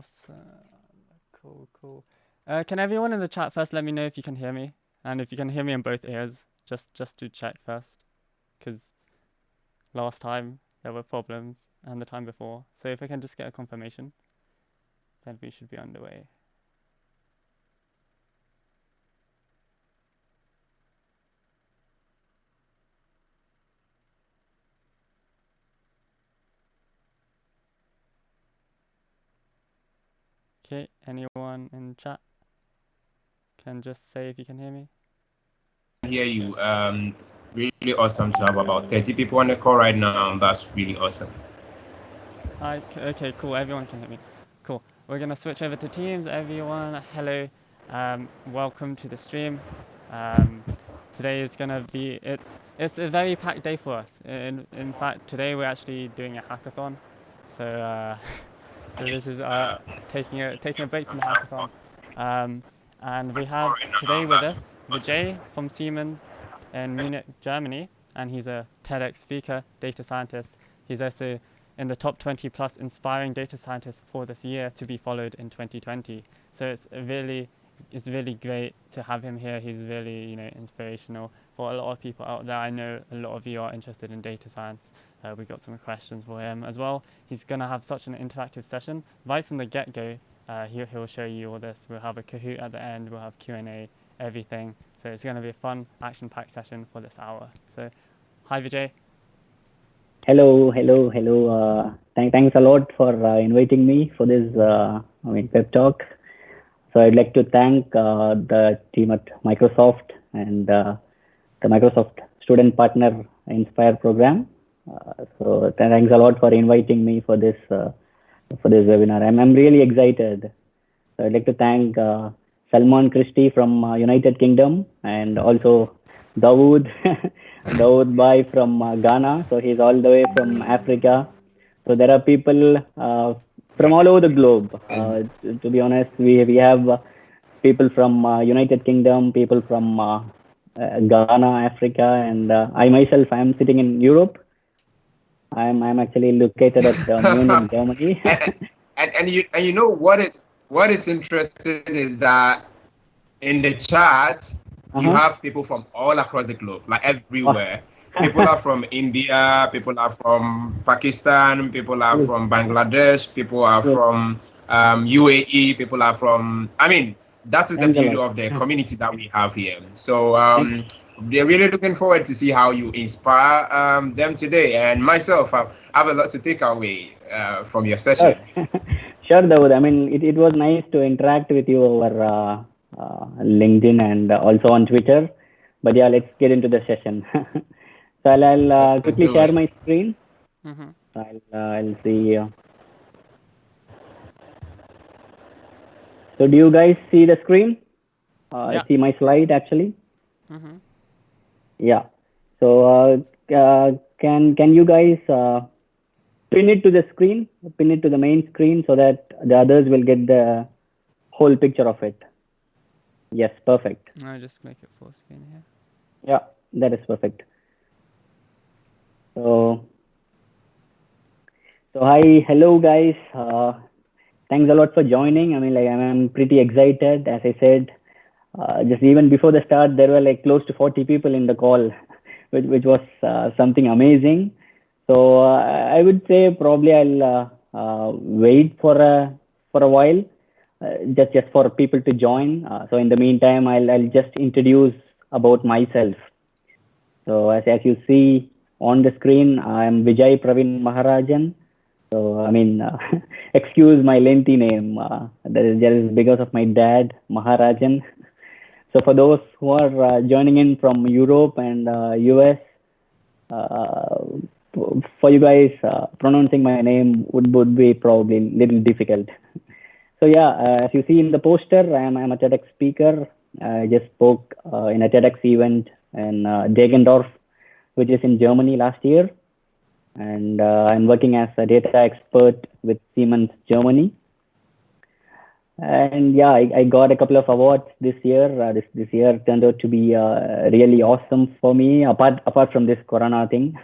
awesome. Cool. Can everyone in the chat first let me know if you can hear me? And if you can hear me in both ears, just to check first. Because last time there were problems and the time before. So if I can just get a confirmation, then we should be underway. Okay, anyone in chat can just say if you can hear me? I hear you. Really awesome to have about 30 people on the call right now. That's really awesome. Okay, cool. Everyone can hear me. Cool. We're gonna switch over to Teams. Everyone, hello. Welcome to the stream. Today is gonna be it's a very packed day for us. In fact, today we're actually doing a hackathon. So so this is taking a break from the hackathon. And we have today with us Vijay from Siemens in Munich, Germany, and he's a TEDx speaker, data scientist. He's also in the top 20 plus inspiring data scientists for this year to be followed in 2020. So it's really great to have him here. He's really, inspirational for a lot of people out there. I know a lot of you are interested in data science. We got some questions for him as well. He's going to have such an interactive session right from the get-go. He'll show you all this. We'll have a Kahoot at the end. We'll have Q&A, everything. So it's going to be a fun, action-packed session for this hour. So, hi Vijay. Hello. Thanks a lot for inviting me for this pep talk. So I'd like to thank the team at Microsoft and the Microsoft Student Partner Inspire program. So thanks a lot for inviting me for this webinar. I'm really excited. So I'd like to thank Salman Christie from United Kingdom, and also Dawood Bhai from Ghana. So he's all the way from Africa. So there are people from all over the globe. To be honest, we have people from United Kingdom, people from Ghana, Africa, and I myself, I am sitting in Europe. I'm actually located at Munich, Germany. and you know what is interesting is that in the chat you have people from all across the globe, like everywhere. People are from India, people are from Pakistan, people are from Bangladesh, people are from UAE, people are from, that is the beauty of the community that we have here. So they're really looking forward to see how you inspire them today. And myself, I have a lot to take away from your session. Sure, Dawood. It was nice to interact with you over LinkedIn and also on Twitter. But yeah, let's get into the session. So I'll quickly share my screen. I'll see. So do you guys see the screen? See my slide actually? Yeah. So can you guys pin it to the screen, pin it to the main screen so that the others will get the whole picture of it? Yes, perfect. I'll just make it full screen here. Yeah, that is perfect. So hi, hello guys. Thanks a lot for joining. I'm pretty excited. As I said, just even before the start, there were like close to 40 people in the call, which was something amazing. So I would say probably I'll wait for a while, just for people to join. So in the meantime, I'll just introduce about myself. So as you see on the screen, I'm Vijay Pravin Maharajan. So excuse my lengthy name. That is because of my dad, Maharajan. So for those who are joining in from Europe and US, for you guys, pronouncing my name would be probably a little difficult. So yeah, as you see in the poster, I'm a TEDx speaker. I just spoke in a TEDx event in Degendorf, which is in Germany last year. And I'm working as a data expert with Siemens Germany. And yeah, I got a couple of awards this year. This year turned out to be really awesome for me, apart from this Corona thing.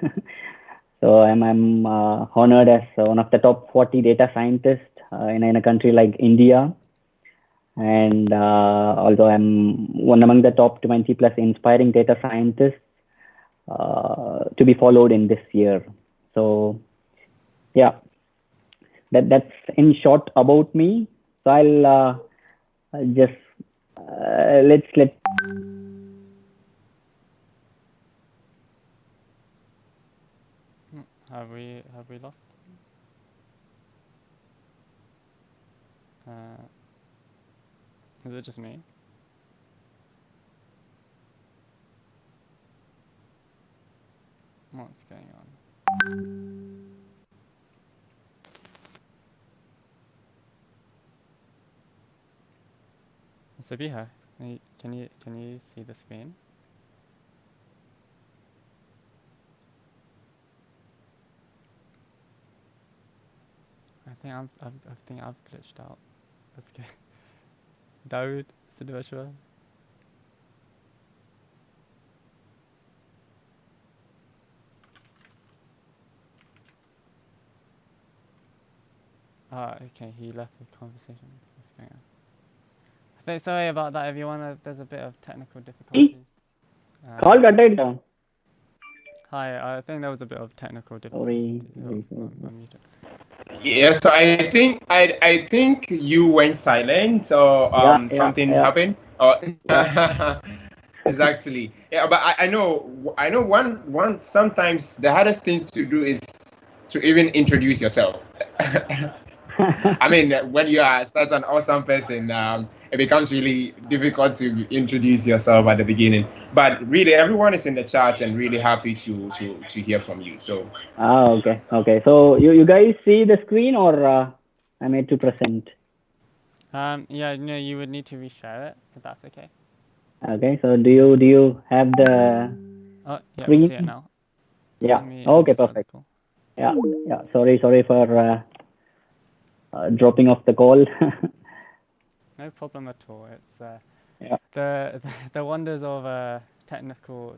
So I'm honored as one of the top 40 data scientists in a country like India. And although I'm one among the top 20 plus inspiring data scientists to be followed in this year. So yeah, that's in short about me. So I'll just let Have we lost? Is it just me? What's going on? Sabiha, can you see the screen? I think I've glitched out. Let's go. Dawood, Sidivashwa. Okay, he left the conversation. What's going on? I think sorry about that, everyone. There's a bit of technical difficulties. call cut it down. Hi, I think there was a bit of technical difficulty. Sorry. Yes, so I think you went silent or something happened. Or exactly. Yeah, but I know one sometimes the hardest thing to do is to even introduce yourself. I mean, when you are such an awesome person, it becomes really difficult to introduce yourself at the beginning. But really, everyone is in the chat and really happy to hear from you. So. Okay. So you guys see the screen, or I made to present? Yeah, no, you would need to reshare it if that's okay. Okay. So do you have the yeah, screen? we see it now. Yeah. Okay. Perfect. Yeah. Sorry for dropping off the call. No problem at all. It's yeah. the wonders of the technical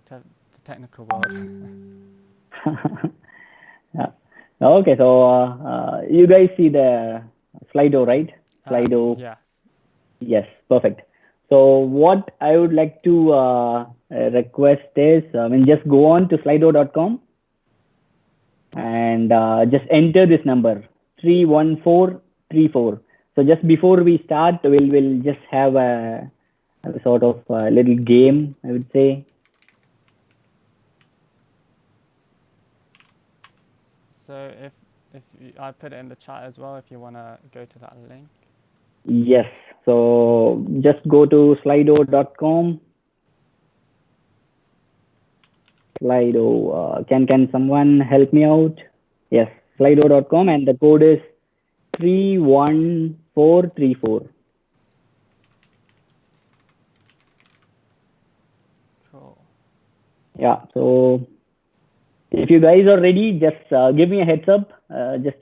world. Yeah. Okay. So you guys see the Slido, right? Slido. Yes. Yes. Perfect. So what I would like to request is, just go on to slido.com and just enter this number 31434. So just before we start, we'll just have a sort of a little game, I would say. So if I put it in the chat as well, if you want to go to that link. Yes. So just go to slido.com. Slido. Can someone help me out? Yes. Slido.com, and the code is 31434. Cool. Yeah. So if you guys are ready, just give me a heads up. Just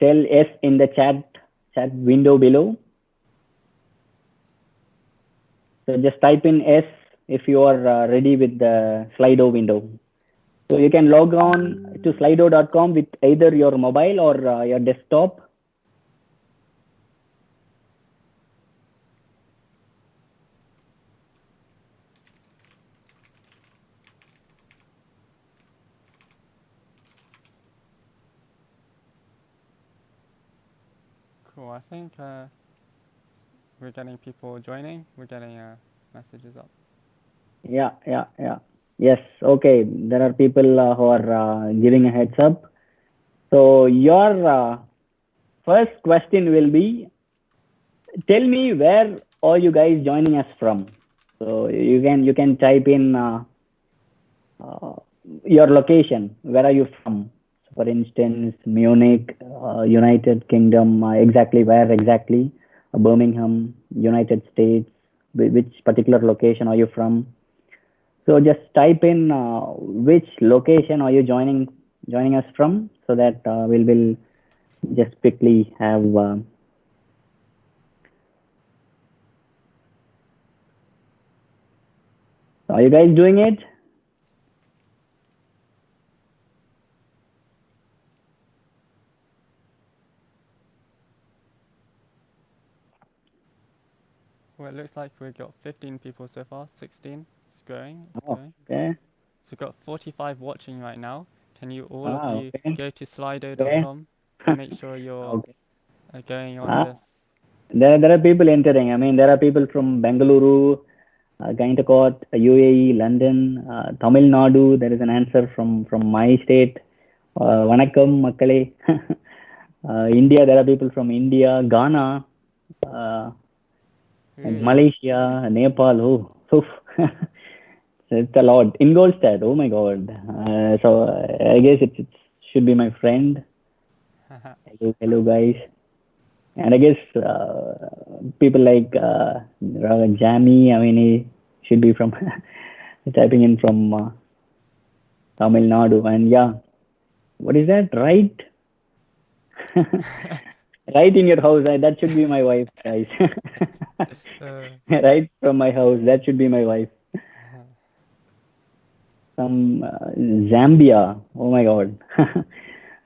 tell yes in the chat window below. So just type in S if you are ready with the Slido window. So you can log on to slido.com with either your mobile or your desktop. Cool. I think we're getting people joining. We're getting messages up. Yeah. Yes. Okay. There are people who are giving a heads up. So your first question will be, tell me where are you guys joining us from? So you can type in your location. Where are you from? So for instance, Munich, United Kingdom. Exactly where exactly? Birmingham, United States. Which particular location are you from? So just type in which location are you joining us from, so that we'll just quickly have. Are you guys doing it? Well, it looks like we've got 15 people so far. 16. It's growing. It's Oh, growing. okay. So we've got 45 watching right now. Can you all of you Okay. go to Okay. slido.com and make sure you're Okay. going on Ah, this? there are people entering. I mean, there are people from Bengaluru, Gaintakot, UAE, London, Tamil Nadu. There is an answer from my state. Vanakkam, Makkale. India, there are people from India, Ghana, uh, and Ooh. Malaysia, Nepal. Oh, oof. It's a lot. Ingolstadt. Oh my God. I guess it should be my friend. Hello, hello guys. And I guess people like Jamie. I mean, he should be from typing in from Tamil Nadu. And yeah, what is that? Right, right in your house. That should be my wife, guys. Right from my house. That should be my wife. From Zambia. Oh my God.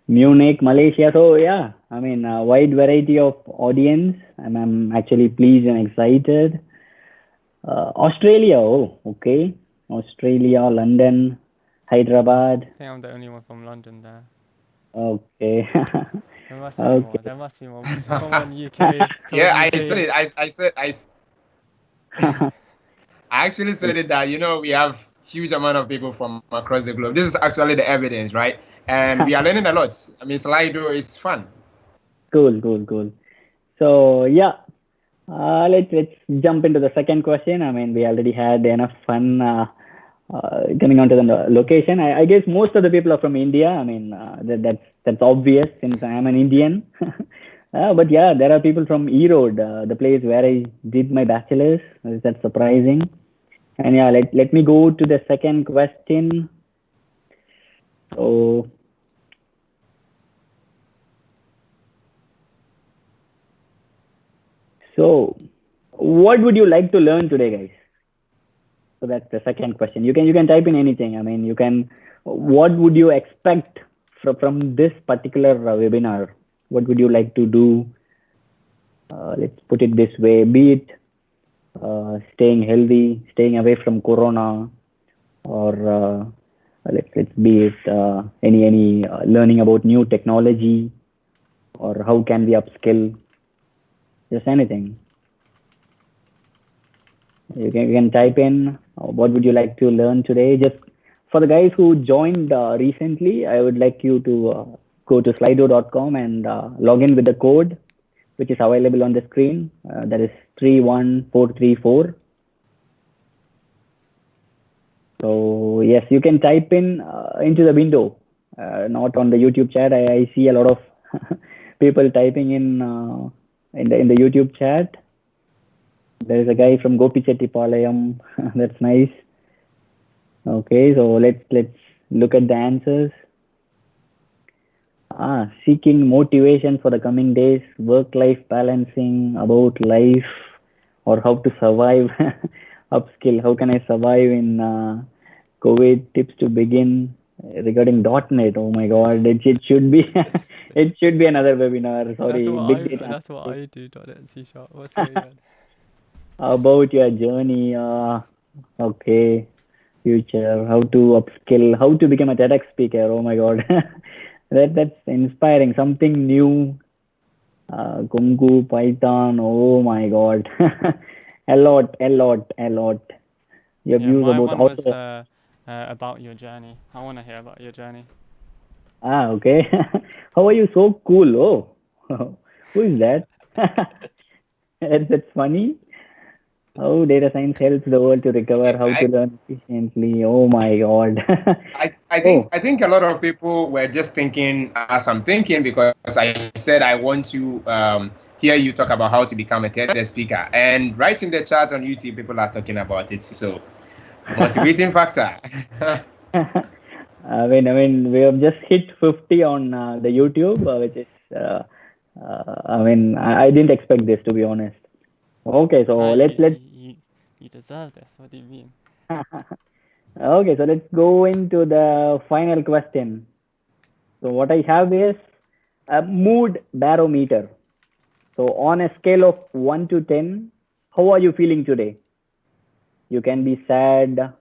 Munich, Malaysia. So yeah, I mean, a wide variety of audience. I'm actually pleased and excited. Australia. Oh, okay. Australia, London, Hyderabad. I think I'm the only one from London there. Okay. There must be more. Okay. There must be more. Come on, UK. Come Yeah, on, I UK. said it. I actually said it that we have huge amount of people from across the globe. This is actually the evidence, right? And we are learning a lot. I mean, Slido is fun. Cool, cool, cool. So yeah, let's jump into the second question. I mean, we already had enough fun coming on to the location. I guess most of the people are from India. I mean, that's obvious since I am an Indian. But yeah, there are people from Erode, the place where I did my bachelor's. That's surprising. And yeah, let me go to the second question. So what would you like to learn today, guys? So that's the second question. You can type in anything. I mean, you can. What would you expect from this particular webinar? What would you like to do? Let's put it this way: be it staying healthy, staying away from Corona, or let's be it any learning about new technology, or how can we upskill? Just anything. You can type in what would you like to learn today. Just for the guys who joined recently, I would like you to go to slido.com and log in with the code which is available on the screen. That is 31434. So yes, you can type in into the window, not on the YouTube chat. I see a lot of people typing in the YouTube chat. There is a guy from Gopichettipalayam. That's nice. Okay, so let's look at the answers. Seeking motivation for the coming days, work-life balancing, about life, or how to survive. Upskill. How can I survive in COVID? Tips to begin regarding .NET. Oh my God, it should be it should be another webinar. Sorry, big data. That's what I do. .NET C#. What's going on? About your journey. Okay, future. How to upskill. How to become a TEDx speaker. Oh my God, that's inspiring. Something new. Kungu, Python. Oh my God, a lot. Your Yeah, views my about one was auto. about your journey. I want to hear about your journey. Okay. How are you so cool? Oh, who is that? That's funny. How data science helps the world to recover, how to learn efficiently. Oh my God. I think Oh, I think a lot of people were just thinking as I'm thinking because I said I want to hear you talk about how to become a TED speaker. And right in the chat on YouTube, people are talking about it. So motivating factor. I mean, we have just hit 50 on the YouTube, which is, I mean, I didn't expect this to be honest. Okay, so You deserve this. What do you mean? okay, so let's go into the final question. So what I have is a mood barometer. So on a scale of 1 to 10, how are you feeling today? You can be sad,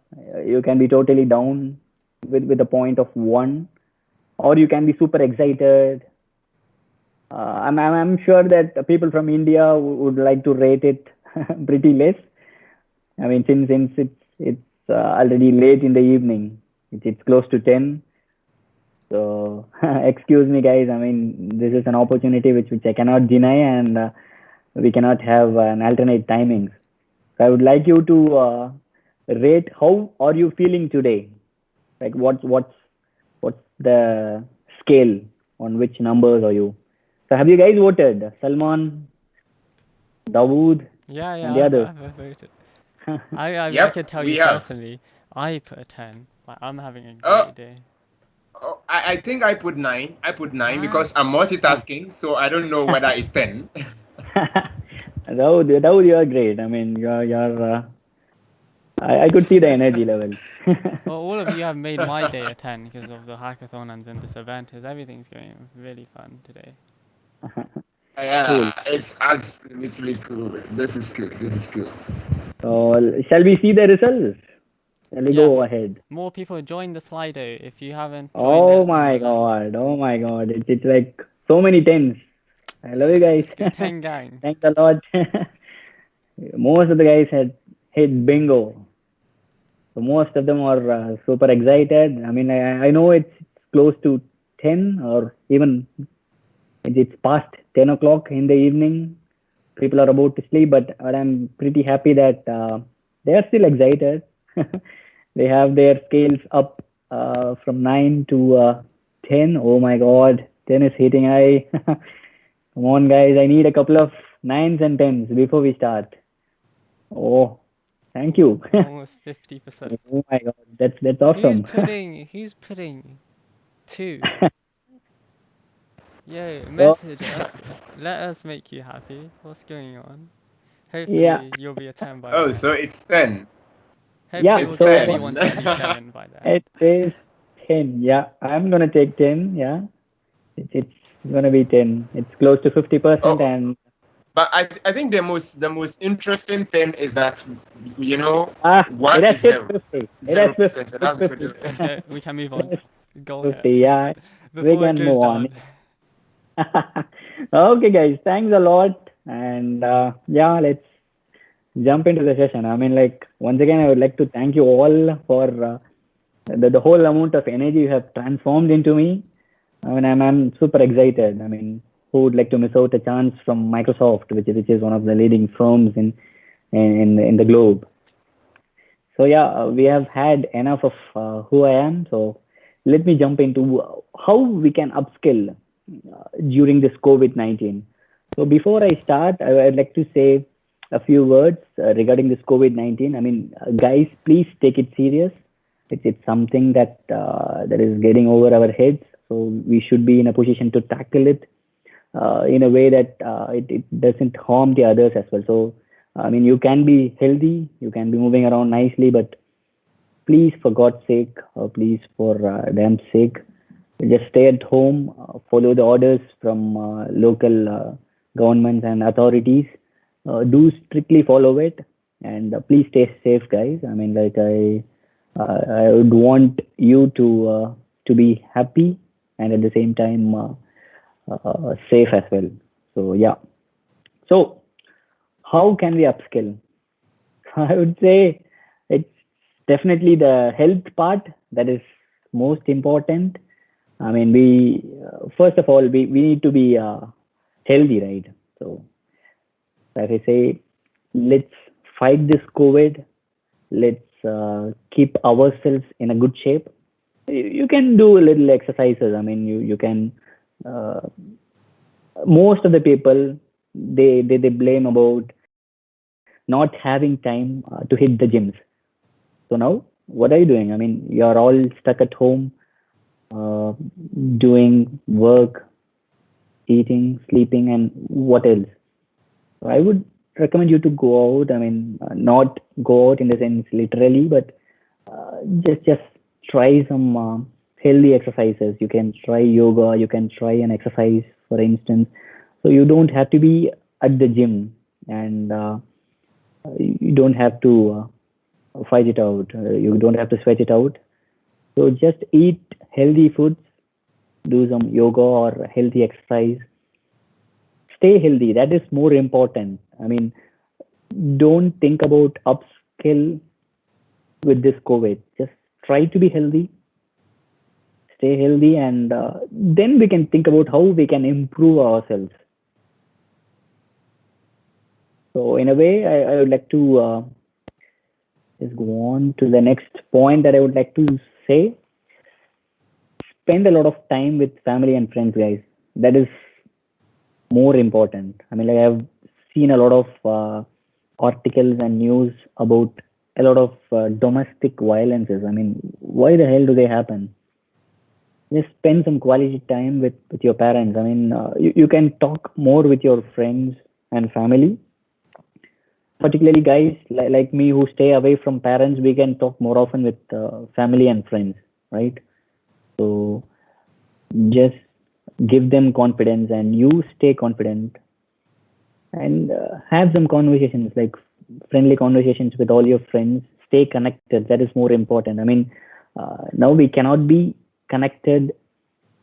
you can be totally down with a point of 1, or you can be super excited. I'm sure that people from India would like to rate it pretty less. I mean, since it's already late in the evening, it's close to 10. So excuse me, guys. I mean, this is an opportunity which I cannot deny, and we cannot have an alternate timings. So I would like you to rate how are you feeling today? Like what's the scale, on which numbers are you? So have you guys voted? Salman, Dawood, Yeah, and yeah, the others. I've voted. I Yep, can tell we you have. personally, I put a 10. Like, I'm having a Oh, great day. I think I put 9. I put 9 Ah, because I'm multitasking, so I don't know whether it's 10. Dawood, you are great. I mean, you're. I could see the energy level. well, all of you have made my day a 10 because of the hackathon and then this event. Because everything's going really fun today. Cool. Yeah, it's absolutely cool. This is cool. This is cool. So shall we see the results? Shall we Yeah, go ahead? more people join the Slido. If you haven't joined Oh it, then my below. god! Oh my god! It's like so many tens. I love you guys. Let's go 10 gang. Thanks a lot. Most of the guys had hit bingo. So most of them are super excited. I mean, I know it's close to 10, or even it's past 10 o'clock in the evening. People are about to sleep, but I'm pretty happy that they are still excited. They have their scales up from 9 to 10. Oh my God, 10 is hitting high. Come on, guys, I need a couple of 9s and 10s before we start. Oh, thank you. Almost 50%. Oh my God, that's Who's awesome. putting 2? Yo, So, message us. Let us make you happy. What's going on? yeah, Hopefully you'll be a 10 by Oh, then. so it's 10. yeah. Hopefully we'll It's get So 10. everyone to at least 7 by then. it is 10. Yeah, I'm gonna take 10. Yeah, it's gonna be 10. It's close to 50%, Oh, and but I think the most interesting thing is that it one has is hit zero 50. It has zero percent. So hit that's 50. good. Let's go. We can move on. Yes, Goal hit. 50. Yeah, we Before it can goes move on. down. Okay, guys, thanks a lot, and yeah, let's jump into the session. I mean, like, once again, I would like to thank you all for the whole amount of energy you have transformed into me. I mean, I'm super excited. I mean, who would like to miss out a chance from Microsoft, which is one of the leading firms in the globe? So yeah, we have had enough of who I am. So let me jump into how we can upskill during this COVID-19. So before I start, I'd like to say a few words regarding this COVID-19. I mean, guys, please take it serious. It's something that is getting over our heads. So we should be in a position to tackle it in a way that it doesn't harm the others as well. So I mean, you can be healthy, you can be moving around nicely, but please, for God's sake, or please for damn sake, just stay at home, follow the orders from local governments and authorities. Do strictly follow it, and please stay safe, guys. I mean, like I would want you to be happy and at the same time safe as well. So yeah. So how can we upskill? I would say it's definitely the health part that is most important. I mean, we first of all we need to be healthy, right? So as I say, let's fight this COVID. Let's keep ourselves in a good shape. You can do little exercises. I mean, you can. Uh, Most of the people they blame about not having time to hit the gyms. So now, what are you doing? I mean, you're all stuck at home, uh, doing work, eating, sleeping, and what else? So I would recommend you to go out. I mean, not go out in the sense literally, but just try some healthy exercises. You can try yoga. You can try an exercise, for instance. So you don't have to be at the gym, and You don't have to fight it out. You don't have to sweat it out. So just eat healthy foods, do some yoga or healthy exercise. Stay healthy. That is more important. I mean, don't think about upskill with this COVID. Just try to be healthy, stay healthy, and then we can think about how we can improve ourselves. So, in a way, I would like to just go on to the next point that I would like to say. Spend a lot of time with family and friends, guys. That is more important. I mean, like I've seen a lot of articles and news about a lot of domestic violences. I mean, why the hell do they happen? Just spend some quality time with your parents. I mean, you can talk more with your friends and family. Particularly, guys like me who stay away from parents, we can talk more often with family and friends, right? So just give them confidence and you stay confident and have some conversations like friendly conversations with all your friends. Stay connected. That is more important. I mean, now we cannot be connected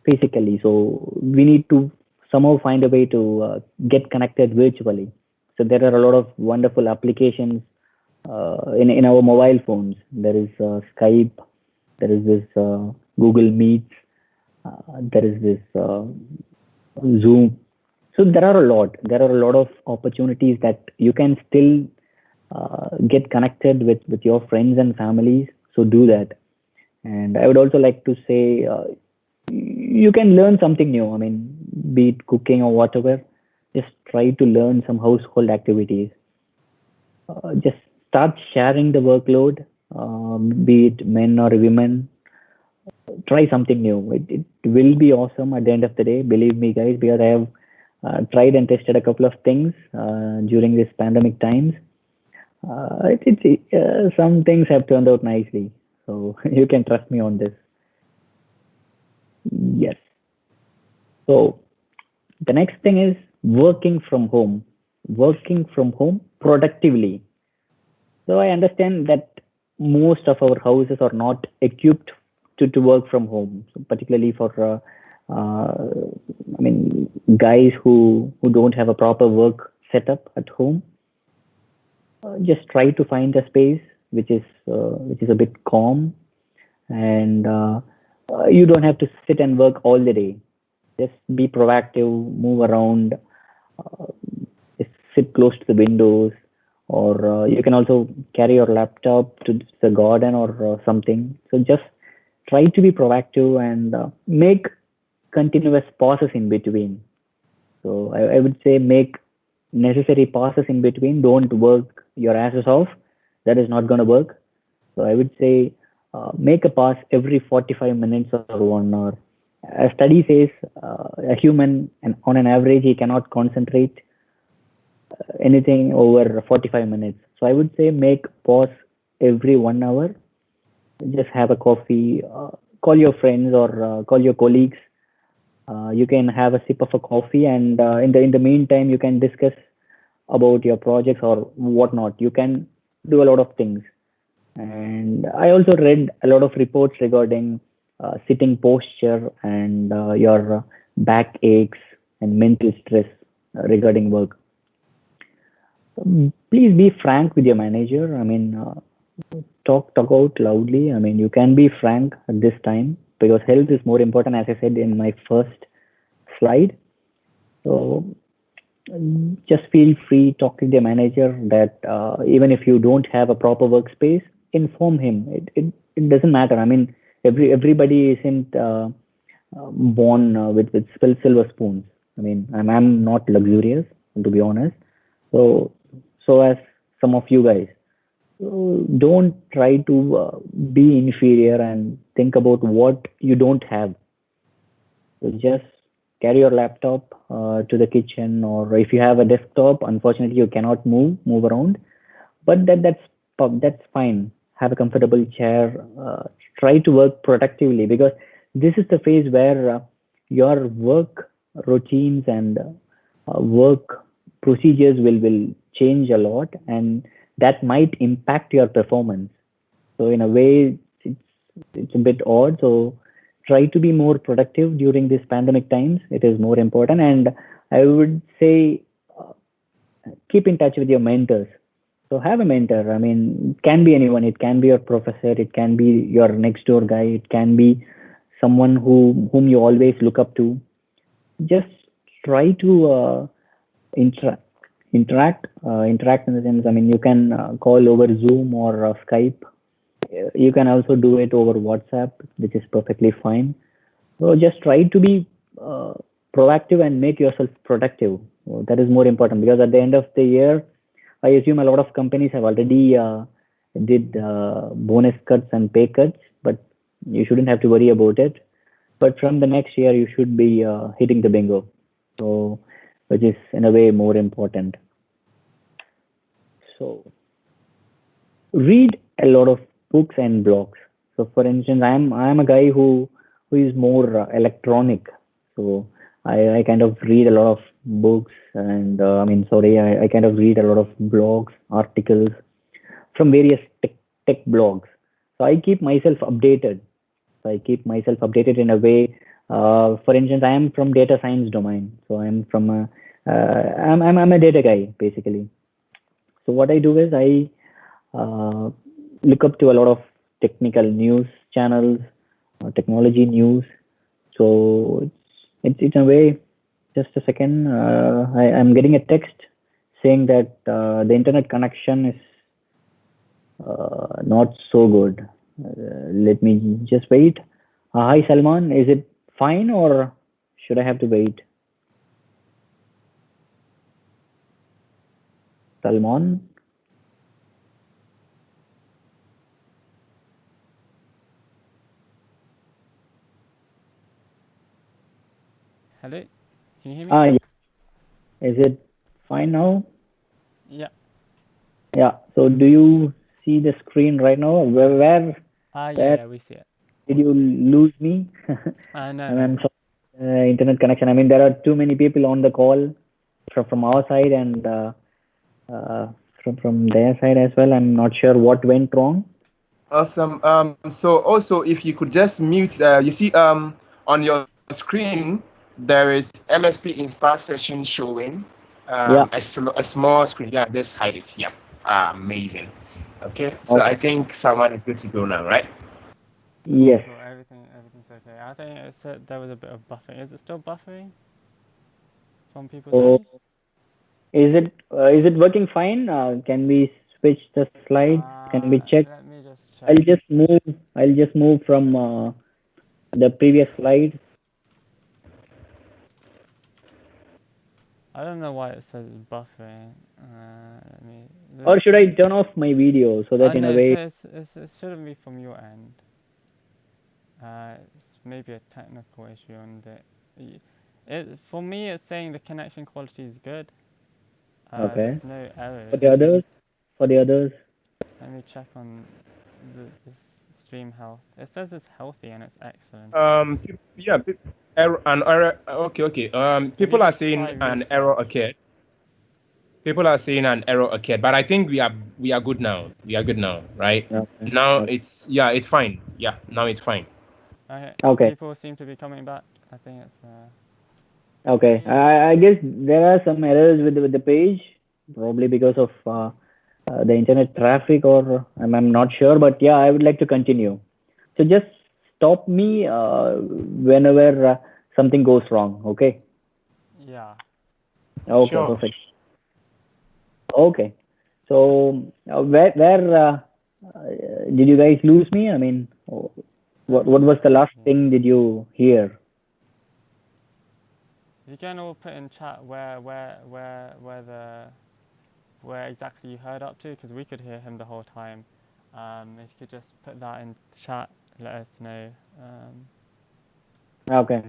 physically, so we need to somehow find a way to get connected virtually. So there are a lot of wonderful applications in our mobile phones. There is Skype, there is this Google Meets, there is this Zoom. So there are a lot. There are a lot of opportunities that you can still get connected with your friends and families. So do that. And I would also like to say you can learn something new. I mean, be it cooking or whatever. Just try to learn some household activities. Just start sharing the workload, be it men or women. Try something new. It will be awesome at the end of the day. Believe me, guys, because I have tried and tested a couple of things during this pandemic times. Some things have turned out nicely, so you can trust me on this. Yes. So the next thing is working from home. Working from home productively. So I understand that most of our houses are not equipped to work from home, so particularly for I mean guys who don't have a proper work setup at home. Just try to find a space which is a bit calm and you don't have to sit and work all the day. Just be proactive, move around, uh, just sit close to the windows, or you can also carry your laptop to the garden or something. So just try to be proactive and make continuous pauses in between. So I would say make necessary pauses in between. Don't work your asses off. That is not going to work. So I would say make a pause every 45 minutes or 1 hour. A study says a human, and on an average, he cannot concentrate anything over 45 minutes. So I would say make pause every 1 hour. Just have a coffee, call your friends or call your colleagues. You can have a sip of a coffee, and in the meantime, you can discuss about your projects or whatnot. You can do a lot of things. And I also read a lot of reports regarding sitting posture and your back aches and mental stress regarding work. Please be frank with your manager. I mean, talk out loudly. I mean, you can be frank at this time because health is more important, as I said in my first slide. So just feel free talk to the manager that even if you don't have a proper workspace, inform him. It doesn't matter. I mean, everybody isn't born with silver spoons. I mean, I'm not luxurious, to be honest. So so as some of you guys, so don't try to be inferior and think about what you don't have. So just carry your laptop to the kitchen, or if you have a desktop, unfortunately you cannot move around. But that's fine. Have a comfortable chair. Try to work productively because this is the phase where your work routines and work procedures will change a lot, and that might impact your performance. So in a way, it's a bit odd. So try to be more productive during these pandemic times. It is more important, and I would say keep in touch with your mentors. So have a mentor. I mean, it can be anyone. It can be your professor. It can be your next door guy. It can be someone whom you always look up to. Just try to interact, interact in the sense. I mean, you can call over Zoom or Skype. You can also do it over WhatsApp, which is perfectly fine. So just try to be uh, proactive and make yourself productive. That is more important because at the end of the year, I assume a lot of companies have already did bonus cuts and pay cuts, but you shouldn't have to worry about it. But from the next year, you should be hitting the bingo. So, which is in a way more important. So, read a lot of books and blogs. So, for instance, I'm a guy who is more electronic. So, I kind of read a lot of books and I mean, sorry, I kind of read a lot of blogs, articles from various tech blogs. So, I keep myself updated. So, I keep myself updated in a way. For instance, I am from data science domain. So, I'm from a, I'm a data guy basically. So, what I do is I uh, look up to a lot of technical news channels, technology news. So it's in a way. Just a second. I'm getting a text saying that the internet connection is not so good. Let me just wait. Hi Salman, is it fine or should I have to wait? Salman. Hello, can you hear me? Yeah. Is it fine now? Yeah. Yeah. So do you see the screen right now? Where Yeah, we see it. did you lose me? No, And no. I'm sorry, internet connection. I mean, there are too many people on the call from our side and uh, from their side as well. I'm not sure what went wrong. Awesome. So also, if you could just mute, you see, on your screen there is MSP Inspire session showing. Yeah. A small screen. Yeah, just hide it. Yeah. Amazing. Okay. So I Okay. think someone is good to go now, right? Cool, Yes. cool. Everything's okay. I think it said there was a bit of buffering. Is it still buffering from people's So eyes? is it working fine? Can we switch the slides? Can we check? Let me just I'll check. just move. I'll just move from the previous slide. I don't know why it says it's buffering. Let me. Or Let's. should I turn off my video so that in No, a way? it shouldn't be from your end. It's maybe a technical issue on for me, it's saying the connection quality is good. Okay. There's no For errors. the others, for the others. Let me check on this stream health. It says it's healthy and it's excellent. Yeah. Error, an error. Okay. Okay. If you People are just try saying an error refresh. occurred. People are saying an error occurred, but I think we are good now. We are good now, right? Okay. Now Okay. it's fine. Yeah, now it's fine. Okay, Okay. people seem to be coming back. I think it's Okay. stream. I guess there are some errors with the page, probably because of the internet traffic, or I'm not sure. But yeah, I would like to continue. So just stop me whenever something goes wrong. Okay. Yeah. Okay. Sure. Perfect. Okay. So where did you guys lose me? I mean, Let me what was the last see. thing did you hear? You can all put in chat where exactly you heard up to, because we could hear him the whole time. If you could just put that in chat, let us know. Okay.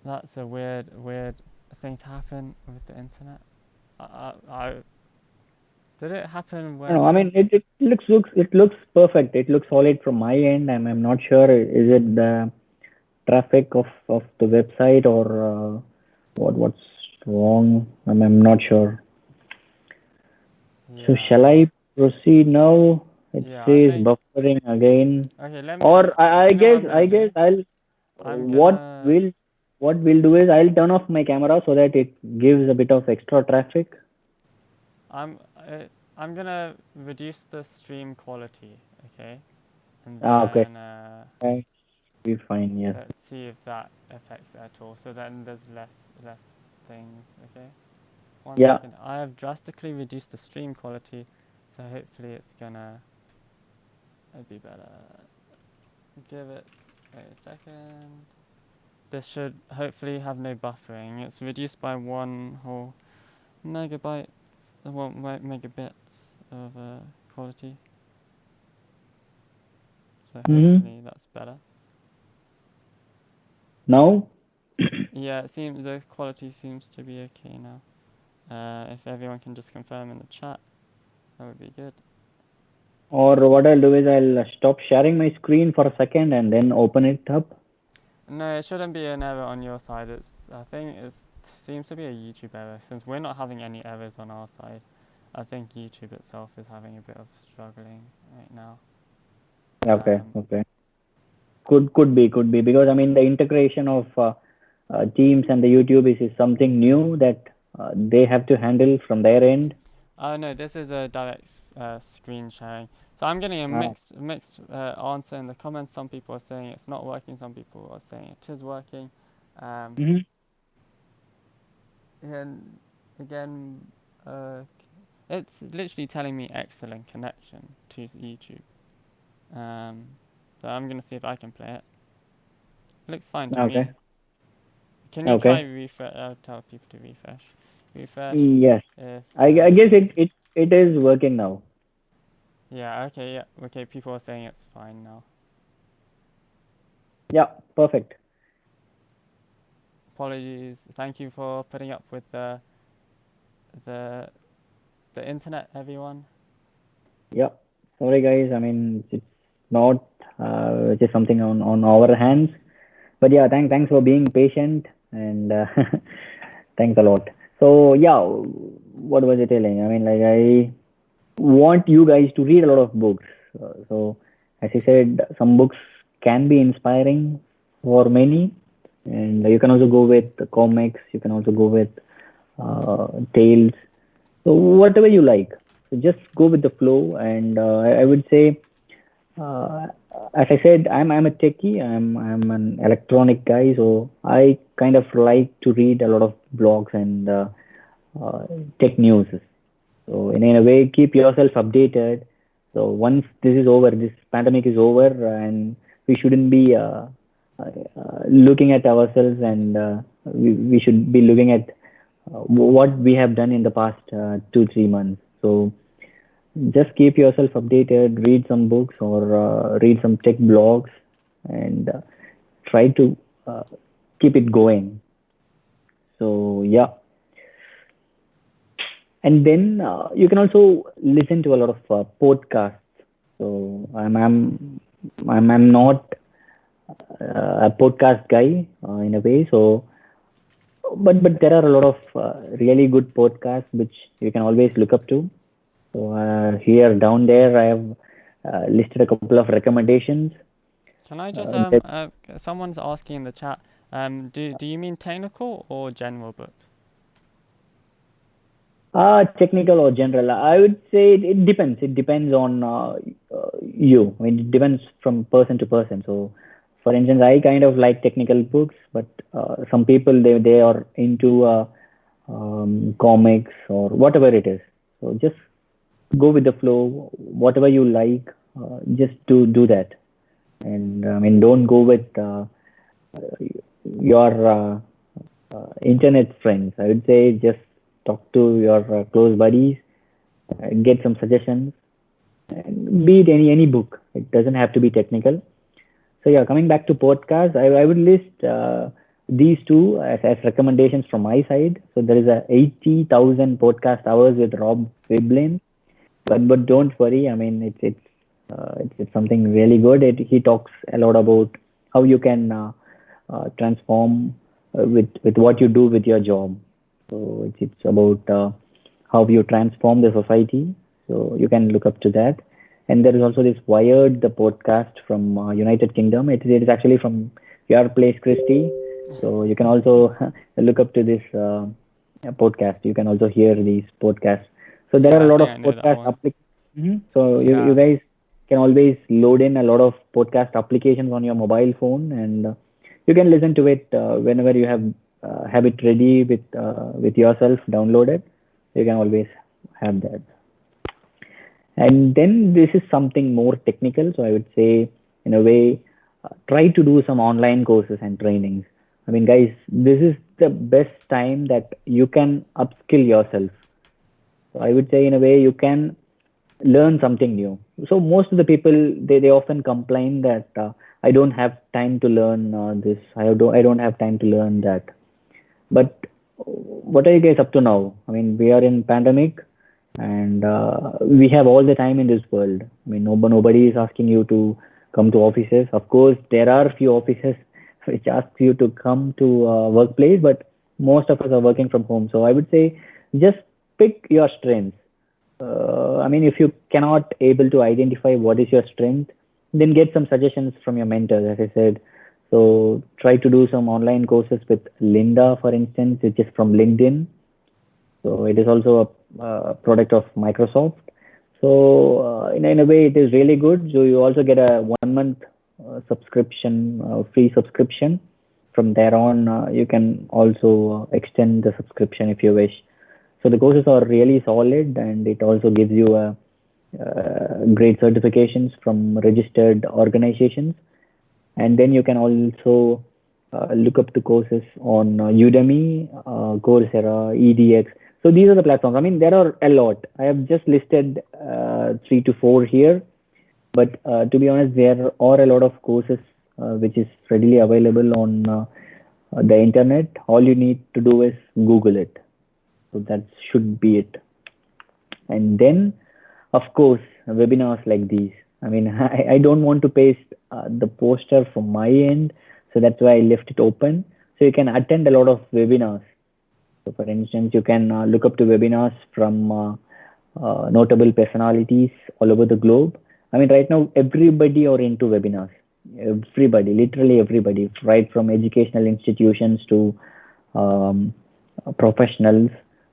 That's a weird thing to happen with the internet. Did it happen No, I when? mean it looks perfect. It looks solid from my end. I'm not sure is it the traffic of the website or what's wrong. I'm not sure. So Yeah. shall I proceed now? It Yeah, I says think. buffering again. Okay, let me. Or I Do you know what guess I'm gonna do? I'll I'm what gonna. we'll do is I'll turn off my camera so that it gives a bit of extra traffic. I'm. I'm gonna reduce the stream quality. Okay, and Okay. then That should be fine, yes. let's see if that affects it at all. So then there's less things. Okay. One Yeah. second. I have drastically reduced the stream quality, so hopefully it's gonna be better. Give it a second. This should hopefully have no buffering. It's reduced by one whole megabyte, well, megabits of quality. So Mm-hmm. hopefully that's better. Now, Yeah, it seems the quality seems to be okay now. If everyone can just confirm in the chat, that would be good. or what I'll do is I'll stop sharing my screen for a second and then open it up. No, it shouldn't be an error on your side. I think it seems to be a YouTube error since we're not having any errors on our side. I think YouTube itself is having a bit of struggling right now. Okay, Um, okay. Could be because I mean the integration of Teams and the YouTube is something new that they have to handle from their end. oh no, this is a direct screen sharing. So I'm getting a Ah. mixed answer in the comments. Some people are saying it's not working. Some people are saying it is working. Um, Mhm. and again, it's literally telling me excellent connection to YouTube. Um, so I'm gonna see if I can play it. Looks fine to Okay, me. Can you try okay. refresh? Tell people to refresh. Refresh. Yes, If I guess it is working now. yeah, okay, yeah, okay. People are saying it's fine now. Yeah, perfect. Apologies. Thank you for putting up with the the internet, everyone. Yeah. Sorry guys, I mean it's not just something on our hands. But yeah, thanks for being patient and thanks a lot. So yeah, what was I telling? I mean, like I want you guys to read a lot of books. So as I said, some books can be inspiring for many, and you can also go with comics. You can also go with tales. So whatever you like. So just go with the flow, and I would say uh, as I said, I'm a techie. I'm an electronic guy, so I kind of like to read a lot of blogs and uh, tech news. So in a way, keep yourself updated. So once this is over, this pandemic is over, and we shouldn't be looking at ourselves, and we should be looking at what we have done in the past 2 3 months. So just keep yourself updated, read some books or read some tech blogs, and try to uh, keep it going. So yeah, and then you can also listen to a lot of podcasts. So I'm not a podcast guy in a way. So but there are a lot of really good podcasts which you can always look up to. So here down there I have listed a couple of recommendations. Can I just That someone's asking in the chat. Do you mean technical or general books? technical or general? I would say it depends. It depends on you. I mean, it depends from person to person. So, for instance, I kind of like technical books, but some people they are into comics or whatever it is. So just go with the flow. Whatever you like, just do that. And I mean, don't go with your internet friends. I would say just talk to your close buddies, get some suggestions, and be it any book. It doesn't have to be technical. So yeah, coming back to podcasts, I would list these two as recommendations from my side. So there is a 80,000 podcast hours with Rob Wiblin, but don't worry. I mean, it's something really good. He talks a lot about how you can transform with what you do with your job. So it's about how you transform the society. So you can look up to that. And there is also this Wired, the podcast from United Kingdom. It is actually from your place, Christy. So you can also look up to this podcast. You can also hear these podcasts. So there are Yeah, a I lot think of I know that podcast one. applications. So you Yeah. guys can always load in a lot of podcast applications on your mobile phone, and you can listen to it whenever you have it ready with yourself downloaded. You can always have that. And then this is something more technical. So I would say, in a way, try to do some online courses and trainings. I mean, guys, this is the best time that you can upskill yourself. So I would say, in a way, you can learn something new. So most of the people, they often complain that I don't have time to learn this. I don't have time to learn that. But what are you guys up to now? I mean, we are in pandemic, and we have all the time in this world. I mean, nobody is asking you to come to offices. Of course, there are few offices which ask you to come to workplace, but most of us are working from home. So I would say just pick your strengths. I mean, if you cannot able to identify what is your strength, then get some suggestions from your mentors, as I said. So try to do some online courses with Linda, for instance, which is from LinkedIn. So it is also a product of Microsoft. So in a way, it is really good. So you also get a 1 month subscription, free subscription. From there on, you can also extend the subscription if you wish. So the courses are really solid, and it also gives you a great certifications from registered organizations. And then you can also look up the courses on Udemy, Coursera, EDX. So these are the platforms. I mean, there are a lot. I have just listed 3 to 4 here, but to be honest, there are a lot of courses which is readily available on the internet. All you need to do is Google it. So that should be it. And then, of course, webinars like these. I mean, I don't want to paste the poster from my end, so that's why I left it open. So you can attend a lot of webinars. So, for instance, you can look up to webinars from notable personalities all over the globe. I mean, right now, everybody are into webinars. Everybody, literally everybody, right from educational institutions to um, professionals,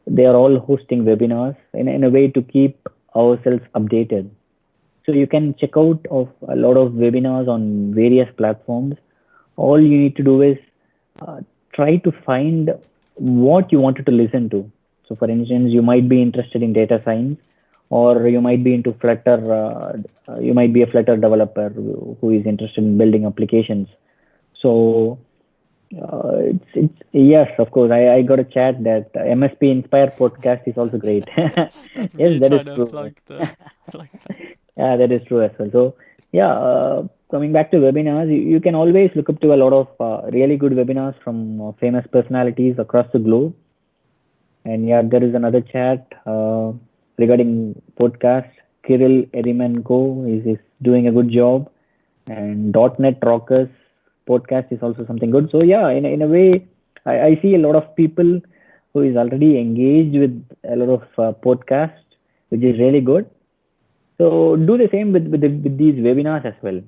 they are all hosting webinars in a way to keep ourselves updated. So you can check out of a lot of webinars on various platforms. All you need to do is uh, try to find what you wanted to listen to. So for instance, you might be interested in data science, or you might be into Flutter. You might be a Flutter developer who is interested in building applications. So it's yes, of course. I got a chat that MSP Inspire podcast is also great. That's Yes, me that is trying to true. plug that. Yeah, that is true as well. So yeah, coming back to webinars, you can always look up to a lot of really good webinars from famous personalities across the globe. And yeah, there is another chat regarding podcast. Kirill Erimenko is doing a good job, and .NET Rockers podcast is also something good. So yeah, in a way, I see a lot of people who is already engaged with a lot of podcasts, which is really good. So do the same with these webinars as well.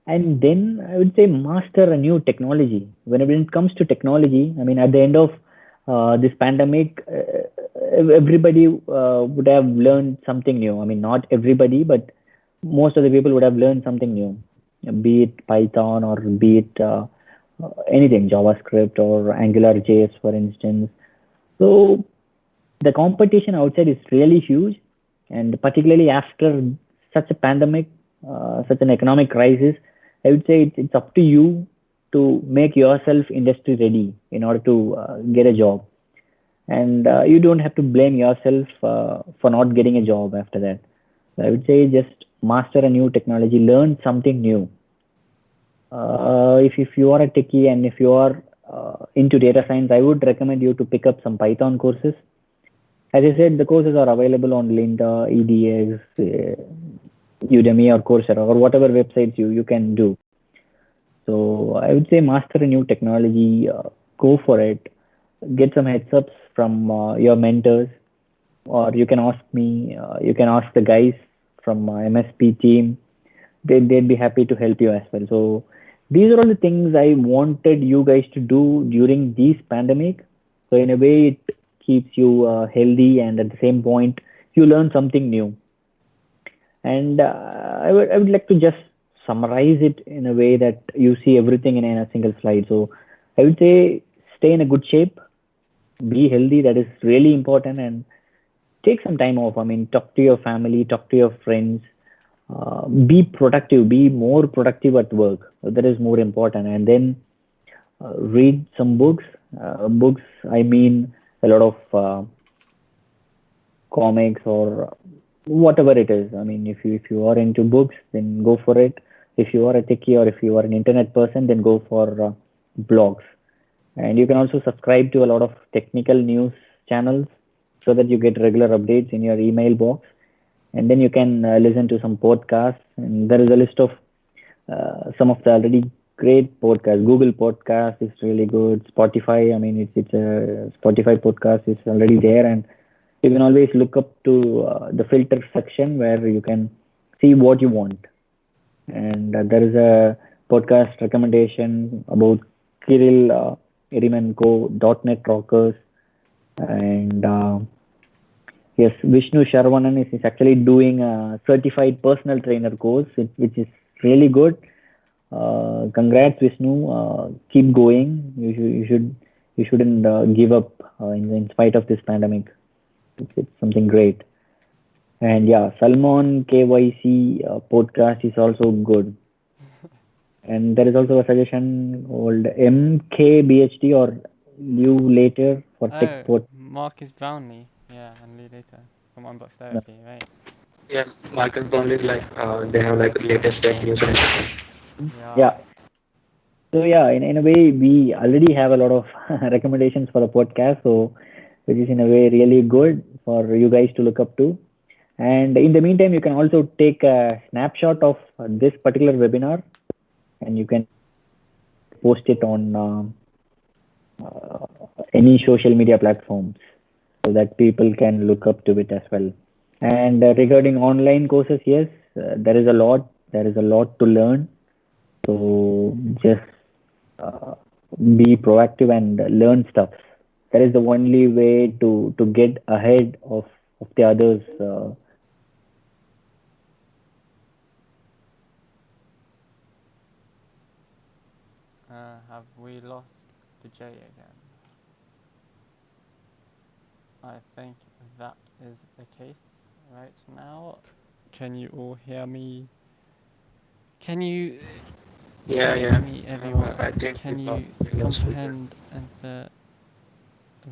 And then I would say master a new technology. When it comes to technology, I mean, at the end of this pandemic, everybody would have learned something new. I mean, not everybody, but most of the people would have learned something new, be it Python or be it anything, JavaScript or Angular JS, for instance. So the competition outside is really huge, and particularly after such a pandemic, such an economic crisis, I would say it's up to you to make yourself industry ready in order to get a job, and you don't have to blame yourself for not getting a job after that. So I would say just master a new technology, learn something new. If you are a techie and if you are into data science, I would recommend you to pick up some Python courses. As I said, the courses are available on Lynda, EDX, Udemy, or Coursera, or whatever websites you can do. So I would say master a new technology, go for it. get some heads ups from your mentors, or you can ask me. You can ask the guys from MSP team. They'd be happy to help you as well. So these are all the things I wanted you guys to do during this pandemic. So in a way, it keeps you healthy, and at the same point, you learn something new. And I would like to just summarize it in a way that you see everything in a single slide. So I would say stay in a good shape, be healthy. That is really important, and take some time off. I mean, talk to your family, talk to your friends, be productive, be more productive at work. That is more important. And then read some books. Books, I mean, a lot of comics or whatever it is. I mean, if you are into books, then go for it. If you are a techie or if you are an internet person, then go for blogs. And you can also subscribe to a lot of technical news channels so that you get regular updates in your email box. And then you can listen to some podcasts. And there is a list of some of the already great podcasts. Google Podcast is really good. Spotify, I mean, it's a Spotify podcast is already there, and you can always look up to the filter section where you can see what you want. And there is a podcast recommendation about Kirill Erimenko, .NET Rockers, and yes, Vishnu Sharvanan is actually doing a certified personal trainer course, which is really good. Congrats, Vishnu. Keep going. You shouldn't give up in spite of this pandemic. It's something great. And yeah, Salmon KYC podcast is also good. And there is also a suggestion called MKBHD or New Later for Tech Oh, Pod. Marcus Brownlee. Yeah, and Lee later from Unbox No, Therapy, right? Yes, Marcus Brownlee is like they have like latest tech news and everything. Yeah. yeah. So yeah, in a way, we already have a lot of recommendations for the podcast, so which is in a way really good for you guys to look up to. And in the meantime, you can also take a snapshot of this particular webinar, and you can post it on any social media platforms so that people can look up to it as well. And regarding online courses, yes, there is a lot. There is a lot to learn. So just uh, be proactive and learn stuff. That is the only way to get ahead of the others. Have we lost Vijay again? I think that is the case right now. Can you all hear me? Can you Yeah, hear yeah. me, everyone? I think Can you we lost Vijay. comprehend the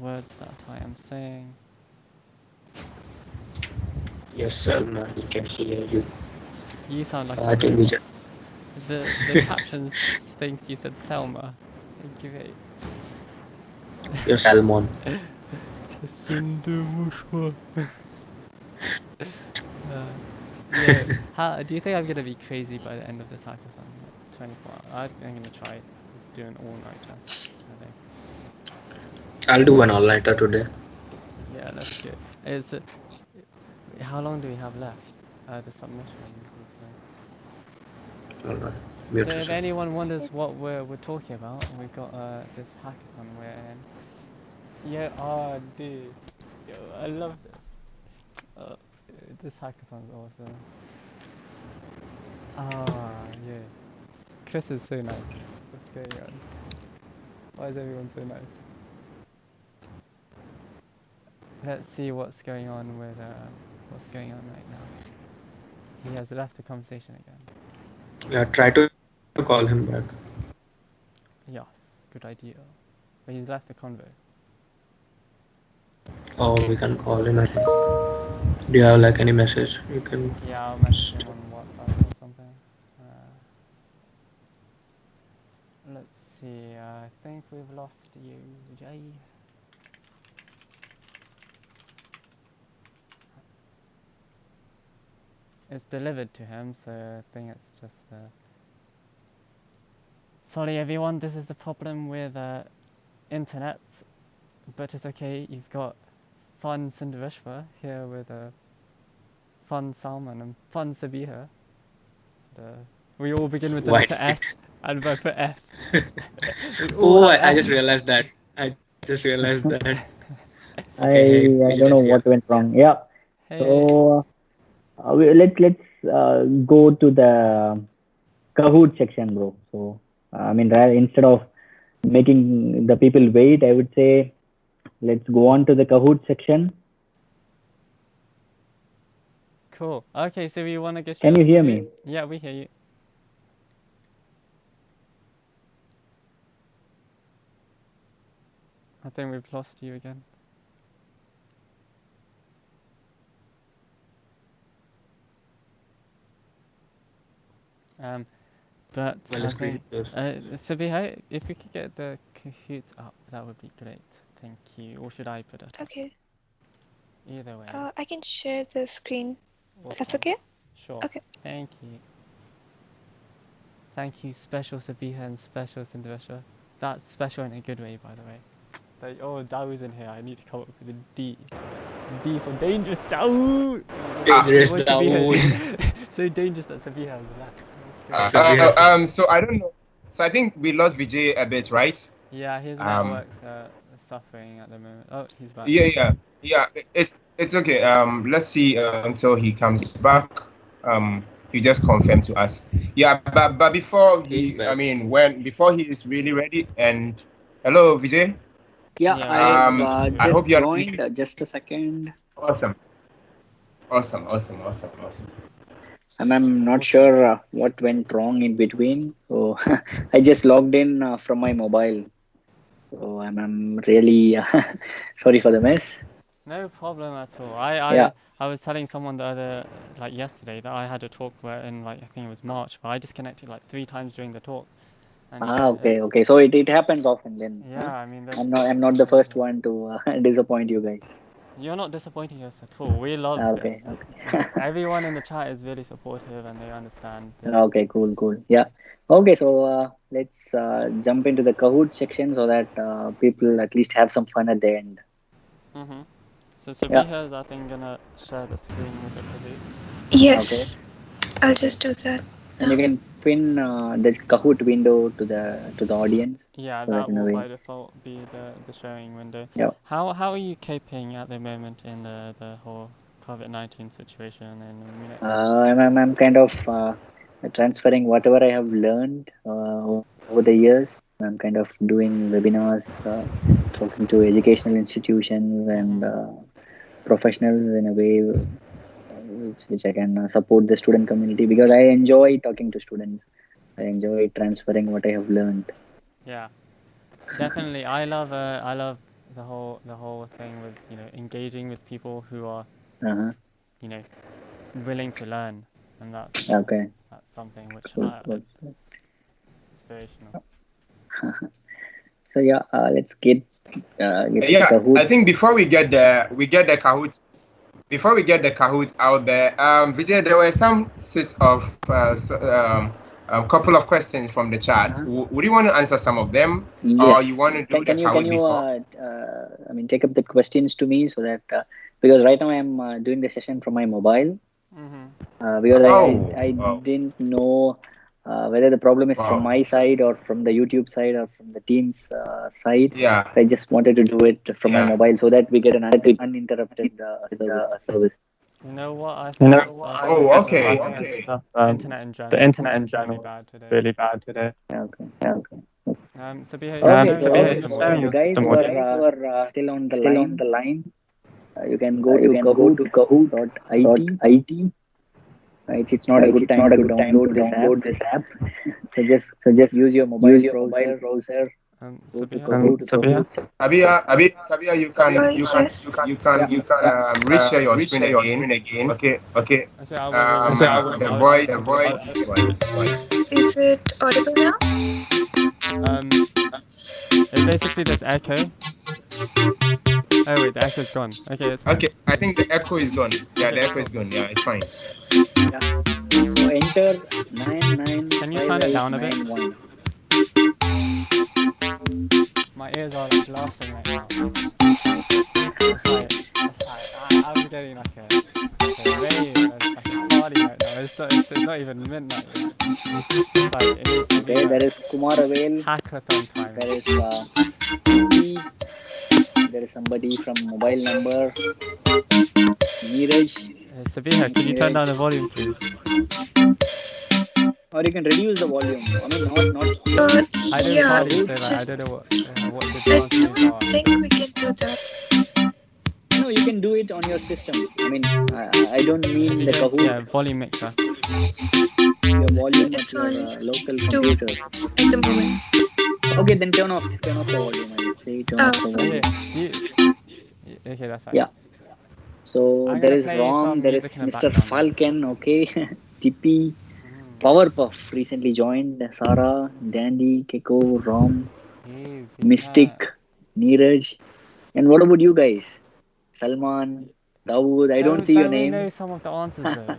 words that I am saying? Yes, Salma, we can hear you. You sound like a I think we robot. just The captions thinks you said Selma. Great. your Salmon. Sundamushwa. Yeah. How do you think I'm gonna be crazy by the end of this hackathon? Like 24 hours. I'm gonna try do an all-nighter. I think. I'll do an all-nighter today. Yeah, that's good. It's how long do we have left? The submissions is like. All right, So mute if yourself. anyone wonders what we're talking about, we got this hackathon we're in. Yeah, oh dude, yo, I love this. Uh, this hackathon's awesome. Ah, yeah. Chris is so nice. What's going on? Why is everyone so nice? Let's see what's going on with what's going on right now. He has left the conversation again. Yeah, try to call him back. Yes, good idea. But he's left the convo. Or we can call him. Do you have like any message? You can. Yeah, I'll message him on WhatsApp or something. Uh, let's see. I think we've lost you, Jay. It's delivered to him, so I think it's just. Sorry, everyone. This is the problem with internet. but it's okay. You've got fun Sindhavishwa here with a fun Salman and fun Sabiha. We all begin with the Why? letter S and both for F. We all Oh, have I just S. realized that. I just realized that. I Okay, hey, I don't Vijay know is here. what went wrong. Yeah. Hey. So let's go to the Kahoot section, bro. So I mean, instead of making the people wait, I would say let's go on to the Kahoot section. Cool. Okay, so we want to get straight Can you into hear Kahoot? me? Yeah, we hear you. I think we've lost you again. But Well, I it's pretty think, sure. Sabiha, if we could get the Kahoot up, that would be great. Thank you. Or should I put it up? Okay. Either way. I can share the screen. That's Awesome. okay? Sure. Okay. Thank you. Thank you, special Sabiha and special Sindhavishwa. That's special in a good way, by the way. Like, oh, Dawo's in here. I need to come up with a D. D for dangerous. Dawo! Dangerous Where's Dawood. Sabiha? So dangerous that Sabiha has left. That's great. Sabiha has- So I don't know. So I think we lost Vijay a bit, right? Yeah, his Um, network's suffering at the moment. Oh, he's back. yeah. It's okay. Let's see until he comes back. He just confirmed to us. Yeah, but before He's back. before he is really ready. And hello, Vijay. Yeah, Yeah, I've I I just hope you're joined. Just a second. awesome. I'm not sure what went wrong in between. So I just logged in from my mobile. So I'm really sorry for the mess. No problem at all. Yeah. I was telling someone yesterday that I had a talk where in I think it was March, but I disconnected like 3 times during the talk. And Okay. So it happens often then. Yeah, Huh? I mean, I'm not the first one to disappoint you guys. You're not disappointing us at all. We love Okay. this. Everyone in the chat is really supportive and they understand this. Okay, cool. Yeah. Okay, so let's jump into the Kahoot section so that people at least have some fun at the end. Mm-hmm. So Sabiha is, I think, gonna share the screen with the Kahoot. Yes. I'll just do that. And you can pin the Kahoot window to the audience. Yeah, So that in a will way. by default be the sharing window. Yeah. How are you coping at the moment in the whole COVID-19 situation in Munich? I'm kind of transferring whatever I have learned over the years. I'm kind of doing webinars, talking to educational institutions and professionals in a way which I can support the student community, because I enjoy talking to students. I enjoy transferring what I have learned. Yeah, definitely. I love the whole thing with engaging with people who are willing to learn, and that's something which Cool. inspirational. So yeah, let's get Kahoot. I think before we get the Kahoot. Before we get the Kahoot out there, Vijay, there were some set of a couple of questions from the chat. Would you want to answer some of them, or you want to do the Kahoot before? Take up the questions to me so that because right now I'm doing the session from my mobile. Because I didn't know whether the problem is from my side or from the YouTube side or from the team's side. Yeah. I just wanted to do it from my mobile so that we get an uninterrupted service. You know what? I think okay. Internet in general. The internet in general is really bad today. Okay. Sabiha, So you guys who are still on the line, you can go to kahoot.it. It's not a good time to download this app. So just use your mobile browser. Go to Kahoot. Sabia, you can reshare your screen again. Okay. The voice. Is it audible now? Basically there's echo. Oh wait, the echo's gone. Okay, it's fine. Okay, I think the echo is gone. Yeah, the echo is gone. Yeah, it's fine. Yeah. So enter 995891. Can you turn it down a bit? my ears are like blasting right now. I'm getting like a rave. It's like a party right now. It's not even midnight yet. It's like it needs to be Okay, there is Kumar Avail. hackathon time. There is P. There is somebody from mobile number. Neeraj. Sabiha, can you turn down the volume, please? Or you can reduce the volume. I mean, not. I didn't Yeah, party, so like, I just don't know what the I dance moves don't are. think we can do that. No, you can do it on your system. I mean, I don't mean the Kahoot. Yeah, volume mixer. Your volume It's at on your local 2 computer. at the moment. Okay, then turn off the volume. I would say turn off the volume. Okay, that's fine. Yeah. So I'm there gonna is play Rom, some there is music in the Mr. background. Falcon, okay, Tippy, Powerpuff recently joined, Sarah, Dandy, Keko, Rom, Hey, Mystic, Neeraj, and what about you guys? Salman, Dawood, I don't see your we know names. some of the answers though.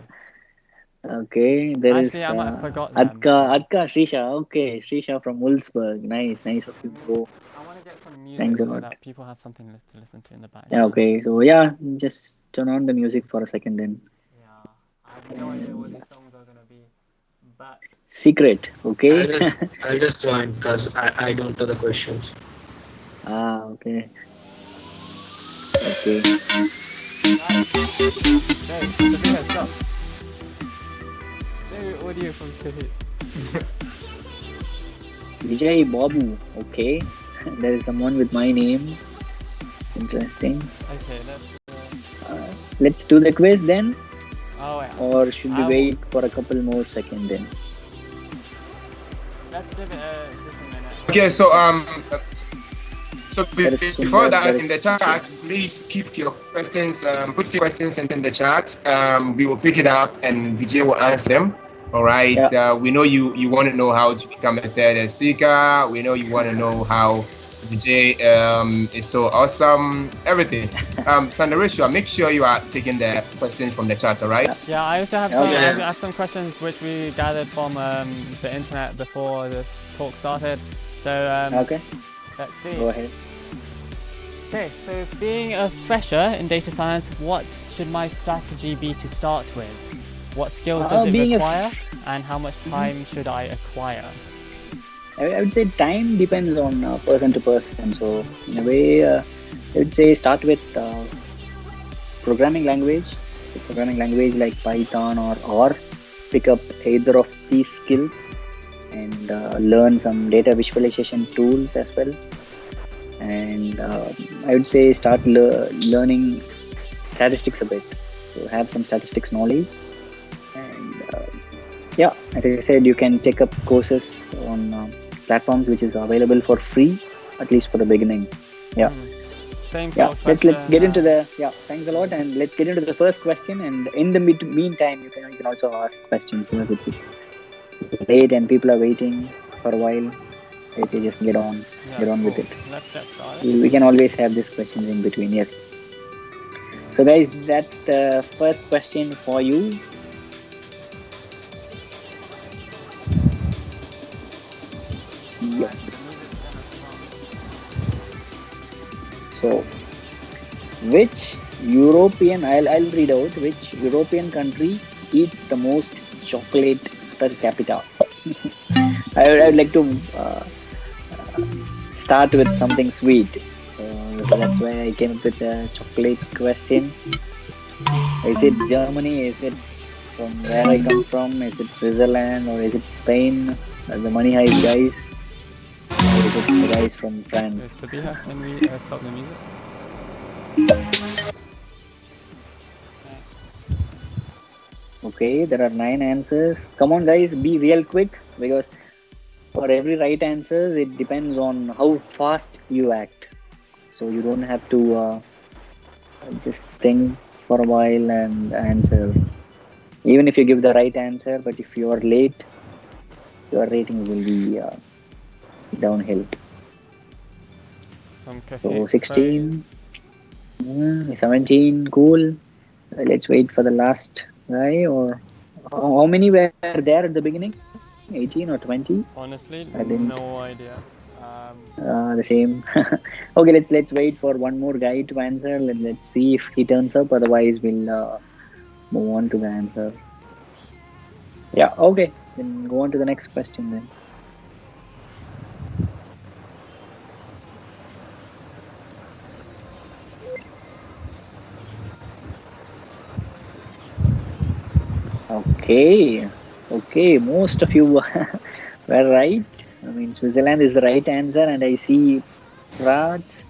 Okay, there is Actually, I might have forgotten them. Adka, Srisha, okay, Srisha from Wolfsburg, nice of you, bro. I want to get some music Thanks a so lot. that people have something to listen to in the background. Yeah, okay, so yeah, just turn on the music for a second then. Yeah, I have no idea what these songs are gonna be, but Secret, okay? I'll just join because I don't know the questions. Okay. Okay. Hey, Sabiha, stop. Hey, audio from Kahoot. Vijay Babu, okay. There is someone with my name. Interesting. Okay, let's do the quiz then. Oh, wait. Or should we wait for a couple more seconds then? Let's give it just a minute. Okay, so before that, in the chat, please keep your questions, put your questions in the chat. We will pick it up and Vijay will answer them. All right. Yeah. We know you want to know how to become a third speaker. We know you want to know how Vijay is so awesome. Everything. Sandarisha, make sure you are taking the questions from the chat. All right. Yeah, I also have I have some questions which we gathered from the internet before this talk started. So okay. Let's see. Go ahead. Okay, so being a fresher in data science, what should my strategy be to start with? What skills does it require, and how much time should I acquire? I would say time depends on person to person. So in a way, I would say start with programming language like Python or R. Pick up either of these skills and learn some data visualization tools as well. And I would say start learning statistics a bit. So have some statistics knowledge. And yeah, as I said, you can take up courses on platforms which is available for free, at least for the beginning. Yeah. Same sort of question. Let's get into the thanks a lot, and let's get into the first question. And in the meantime, you can also ask questions because it's late and people are waiting for a while. Let's just get on with it. Let's get started. We can always have these questions in between. Yes. So guys, that's the first question for you. Yeah. So, which European, I'll read out, which European country eats the most chocolate per capita? I would like to start with something sweet. So that's why I came up with a chocolate question. Is it Germany? Is it from where I come from? Is it Switzerland or is it Spain? The money heist guys? Or is it the guys from France? Sabiha, can we stop the music? Okay, there are 9 answers. Come on guys, be real quick, because for every right answer, it depends on how fast you act. So you don't have to just think for a while and answer. Even if you give the right answer, but if you are late, your rating will be downhill. So 16, 17, cool. Let's wait for the last guy. Or how many were there at the beginning? 18 or 20? Honestly, no idea. The same. Okay, let's wait for one more guy to answer. Let's see if he turns up. Otherwise, we'll move on to the answer. Yeah. Okay. Then go on to the next question then. Okay. Okay. Most of you were right. I mean, Switzerland is the right answer, and I see Prats,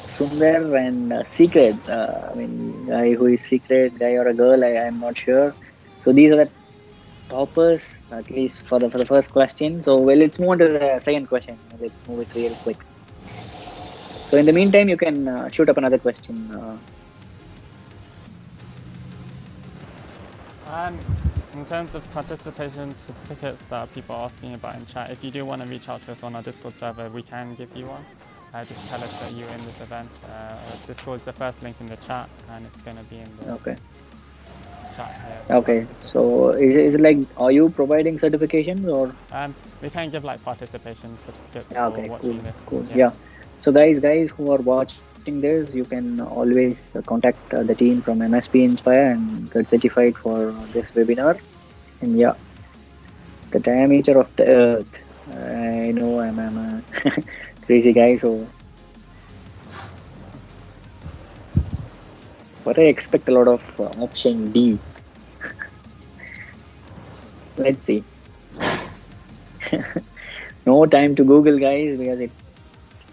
Sundar, and Secret. I mean, guy who is Secret, guy or a girl, I'm not sure. So these are the toppers, at least for the first question. So well, let's move on to the second question. Let's move it real quick. So in the meantime, you can shoot up another question. And in terms of participation certificates that people are asking about in chat, if you do want to reach out to us on our Discord server, we can give you one. Just tell us that you're in this event. Discord is the first link in the chat, and it's going to be in the Okay. chat here. Okay. So is it like, are you providing certifications or? We can give like participation certificates Okay. for watching Cool. this. Cool. Yeah. So guys who are watching this, you can always contact the team from MSP Inspire and get certified for this webinar. And yeah, the diameter of the Earth. I know I'm a crazy guy, so but I expect a lot of option D. Let's see. No time to Google, guys, because it's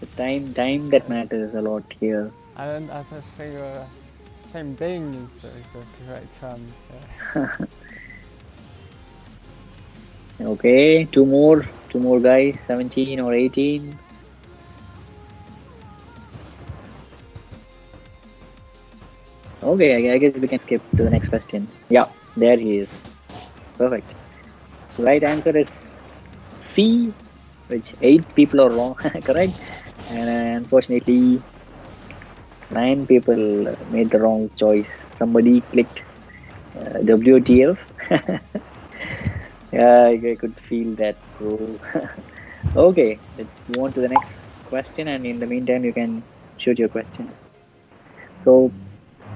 the time that matters a lot here. And I think same thing is the correct term. Okay, two more guys, 17 or 18. Okay, I guess we can skip to the next question. Yeah, there he is. Perfect. So right answer is C, which 8 people are wrong, correct? And unfortunately, 9 people made the wrong choice. Somebody clicked WTF. Yeah, I could feel that, bro. Okay, let's move on to the next question, and in the meantime, you can shoot your questions. So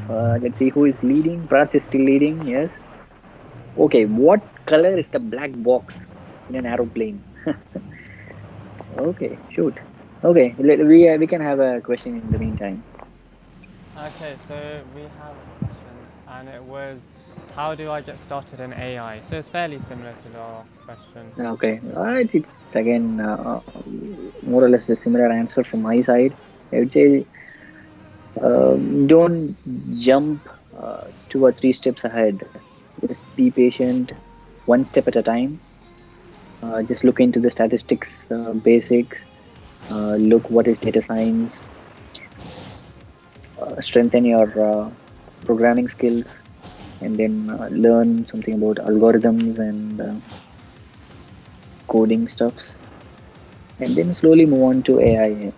let's see who is leading. Prats is still leading, yes. Okay, what color is the black box in an aeroplane? Okay, shoot. Okay, we can have a question in the meantime. Okay, so we have a question, and it was, how do I get started in AI? So it's fairly similar to the last question. Okay, it's again more or less the similar answer from my side. I would say don't jump 2 or 3 steps ahead. Just be patient, one step at a time. Just look into the statistics basics. Look what is data science. Strengthen your programming skills, and then learn something about algorithms and coding stuffs, and then slowly move on to AI.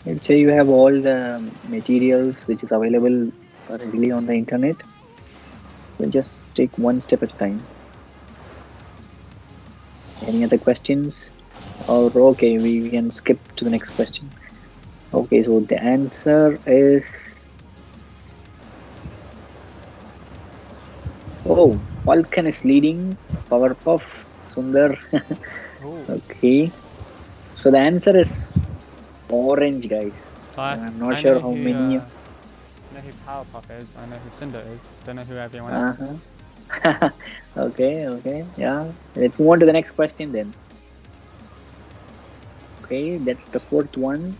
Let's say you have all the materials which is available readily on the internet. So just take one step at a time. Any other questions? Or okay, we can skip to the next question. Okay, so the answer is Falcon is leading. Powerpuff, Sundar. Okay, so the answer is orange, guys. I'm not sure how many. I know who Powerpuff is. I know who Cinder is. Don't know who everyone else is. Okay, yeah. Let's move on to the next question then. Okay, that's the fourth one.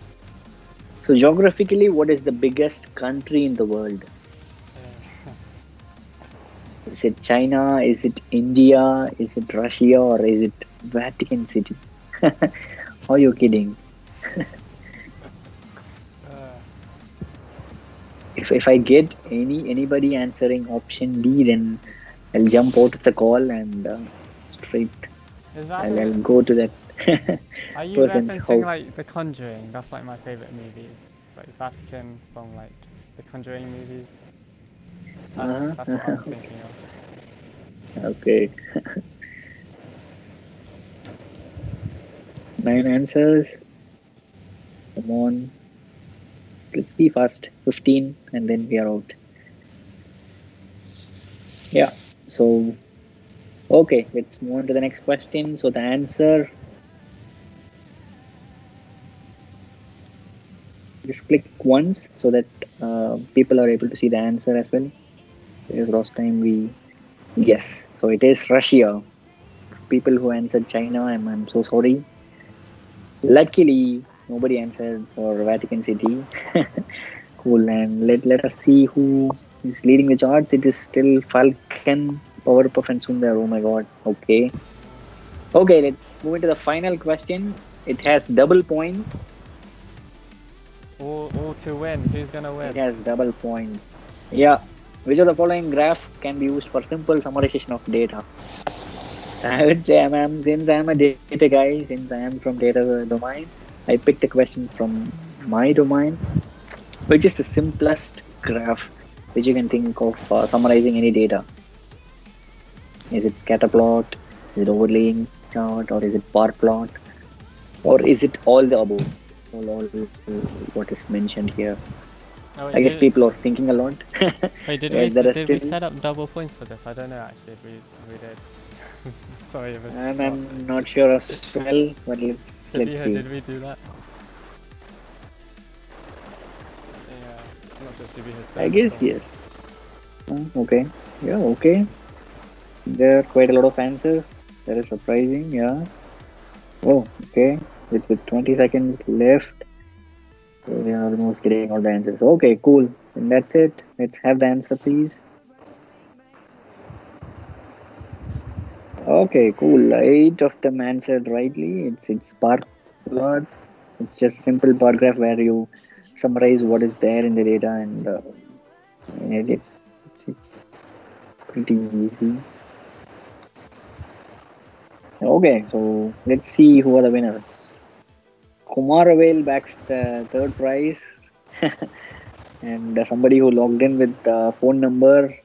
So geographically, what is the biggest country in the world? Is it China? Is it India? Is it Russia? Or is it Vatican City? Are you kidding? If I get anybody answering option D, then I'll jump out of the call and straight I'll go to that Are you person's referencing house. like The Conjuring? That's like my favorite movies. Like Vatican from like The Conjuring movies. That's what I'm thinking of. Okay. 9 answers. Come on. Let's be fast. 15 and then we are out. Yeah. So, okay, let's move on to the next question. So the answer, just click once so that people are able to see the answer as well. Because last time we, yes. So it is Russia. People who answered China, I'm so sorry. Luckily, nobody answered for Vatican City. Cool. And let us see who is leading the charts. It is still Falcon, Powerpuff, and Sundar. Oh my god. Okay. Okay, let's move into the final question. It has double points. All to win. Who's gonna win? It has double points. Yeah. Which of the following graph can be used for simple summarization of data? I would say since I'm a data guy, since I am from data domain, I picked a question from my domain, which is the simplest graph which you can think of summarizing any data. Is it scatter plot? Is it overlaying chart? Or is it bar plot? Or is it all the above? All what is mentioned here. Oh, wait, I guess people are thinking a lot. Wait, did Yes, we set up double points for this? I don't know actually if we did. Sorry if it's I'm not sure as well, but let's see. Did we do that? Yeah, I'm not sure if Sibi has said I it guess before. yes. Okay. Yeah, okay. There are quite a lot of answers. That is surprising, yeah. Oh, okay. With 20 seconds left, we are almost getting all the answers. Okay, cool. And that's it. Let's have the answer, please. Okay, cool. 8 of them answered rightly. It's bar plot. It's just a simple bar graph where you summarize what is there in the data, and it's pretty easy. Okay, so let's see who are the winners. Kumaravel backs the third prize, and somebody who logged in with the phone number.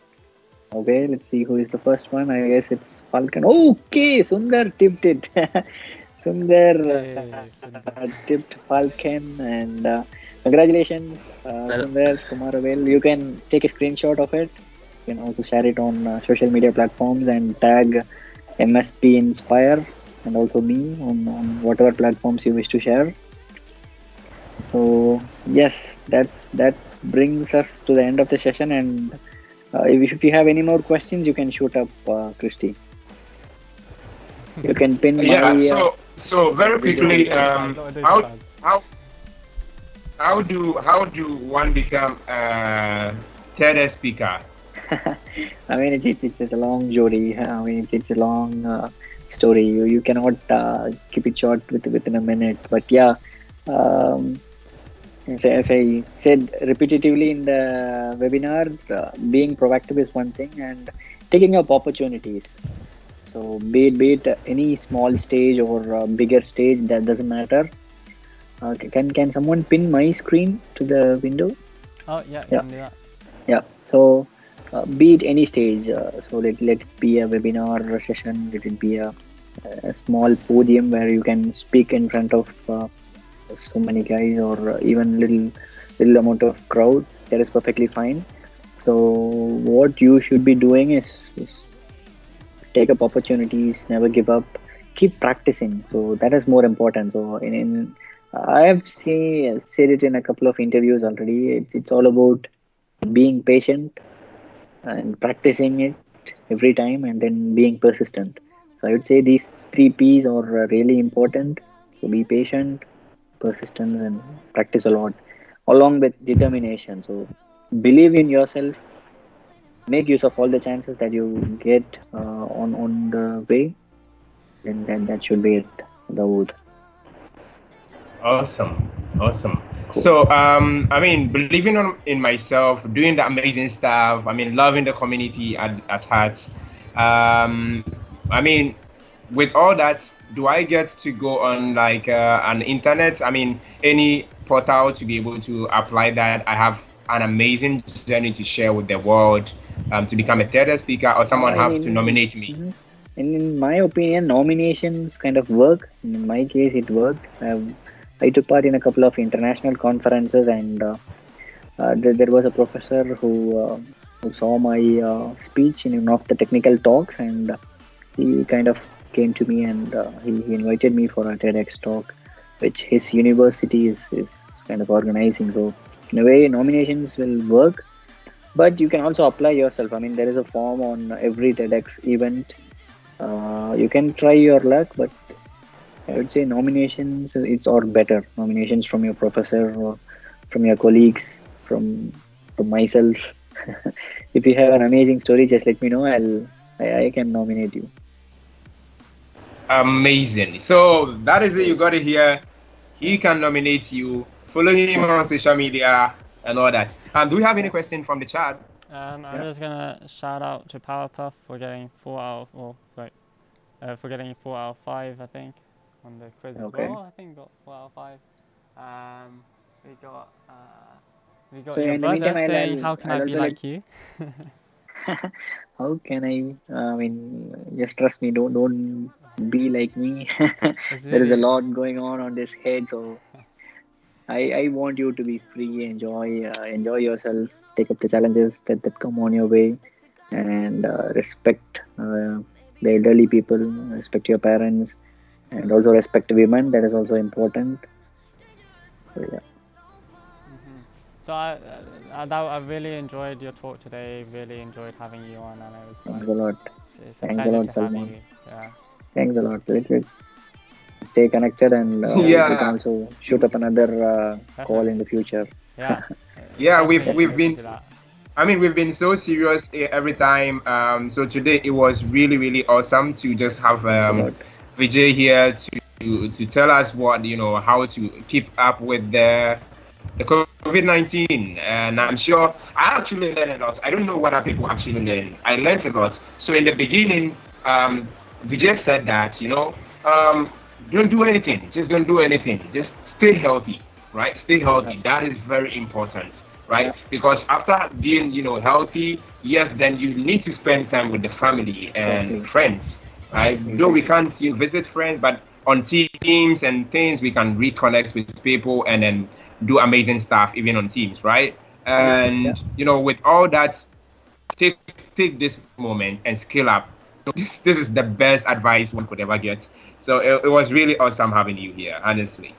Okay, let's see who is the first one. I guess it's Falcon. Okay, Sundar tipped it. Sundar tipped Falcon, and congratulations, Sundar Kumaravel. You can take a screenshot of it. You can also share it on social media platforms and tag MSP Inspire and also me on whatever platforms you wish to share. So yes, that brings us to the end of the session, and if you have any more questions, you can shoot up, Christy. You can pin my. So very quickly, how do one become a TED speaker? I mean, it's a long journey. I mean, it's a long story. You cannot keep it short within a minute. But yeah, as I said repetitively in the webinar, being proactive is one thing, and taking up opportunities. So be it any small stage or bigger stage, that doesn't matter. Can someone pin my screen to the window? Oh yeah, Yeah. can do that. Yeah. So be it any stage. So let it be a webinar session. Let it be a small podium where you can speak in front of so many guys, or even little amount of crowd. That is perfectly fine. So what you should be doing is take up opportunities, never give up, keep practicing. So that is more important. So in I have said it in a couple of interviews already. It's all about being patient and practicing it every time, and then being persistent. So I would say these 3 P's are really important. So be patient, persistence, and practice a lot, along with determination. So believe in yourself, make use of all the chances that you get on the way. Then that should be it. The wood. Awesome. Cool. So I mean, believing in myself, doing the amazing stuff. I mean, loving the community at heart. I mean, with all that, do I get to go on like an internet? I mean, any portal to be able to apply that? I have an amazing journey to share with the world, to become a TED speaker, or someone have to nominate me. In my opinion, nominations kind of work. In my case, it worked. I've I took part in a couple of international conferences, and there was a professor who saw my speech in one of the technical talks, and he kind of came to me, and he invited me for a TEDx talk, which his university is kind of organizing. So in a way, nominations will work, but you can also apply yourself. I mean, there is a form on every TEDx event. You can try your luck, but I would say nominations, it's or better. Nominations from your professor or from your colleagues, from myself. If you have an amazing story, just let me know. I can nominate you. Amazing. So that is it. You got it here. He can nominate you. Follow him on social media and all that. Do we have any question from the chat? I'm just gonna shout out to Powerpuff for getting 4 out of, for getting 4 out of 5, I think, on the quiz as well. I think got 4 out of 5. We got So your in the brother meantime, saying, "How can I I'll be also like you?" How can I mean, just trust me. Don't be like me. There is a lot going on this head, so I want you to be free, enjoy yourself, take up the challenges that come on your way, and respect the elderly people, respect your parents, and also respect women. That is also important. So yeah. So I really enjoyed your talk today. Really enjoyed having you on, and it was Thanks a lot. it's a Thanks a pleasure lot, to have Salman. you. Yeah. Thanks a lot. Let's stay connected, and we can also shoot up another call in the future. Yeah. Yeah, we've been. I mean, we've been so serious every time. So today it was really awesome to just have Vijay here to tell us what how to keep up with the COVID-19, and I'm sure I actually learned a lot. I don't know what other people actually learned. I learned a lot. So in the beginning, Vijay said that don't do anything. Just don't do anything. Just stay healthy, right? Stay healthy. That is very important, right? Because after being healthy, yes, then you need to spend time with the family and friends, right? Though we can't visit friends, but on Teams and things, we can reconnect with people and then do amazing stuff even on Teams, right? And with all that, take this moment and scale up. This is the best advice one could ever get. So it was really awesome having you here, honestly.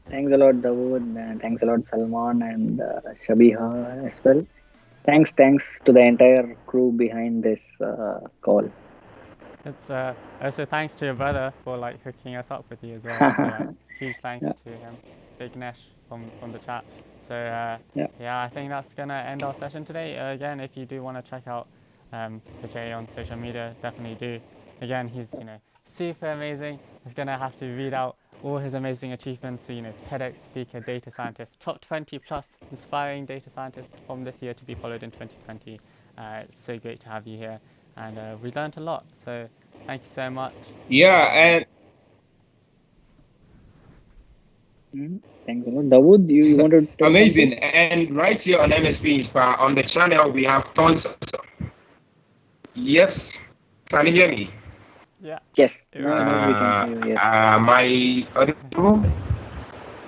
Thanks a lot, Dawood, and thanks a lot, Salman and Shabiha as well. Thanks to the entire crew behind this call. It's also thanks to your brother for hooking us up with you as well. So huge thanks to him, Big Nesh from the chat. So I think that's gonna end our session today. Again, if you do want to check out Vijay on social media, definitely do. Again, he's super amazing. He's gonna have to read out all his amazing achievements. So TEDx speaker, data scientist, top 20 plus inspiring data scientists from this year to be followed in 2020. It's so great to have you here. And we learned a lot, so thank you so much. Yeah, and thanks a lot. Dawood, you want to tell amazing. Something? And right here on MSP Inspire on the channel, we have tons of. Yes, can you hear me? Yeah. Yes. Now we can hear you. Yes. My audio?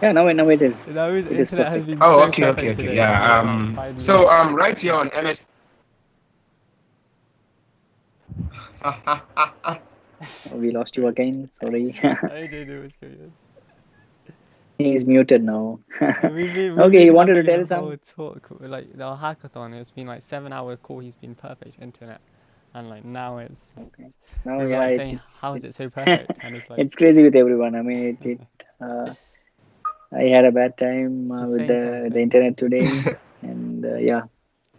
Yeah, now it is. Now his internet has been so okay. Today. Yeah. So right here on MS. We lost you again. Sorry. I didn't know what's going on. He's muted now. We've okay, you wanted to tell something? Talk, our hackathon, it's been 7-hour call. He's been perfect internet, and now it's okay. Now we were saying, how is it so perfect? And it's it's crazy with everyone. I mean, I had a bad time with the internet today, and yeah,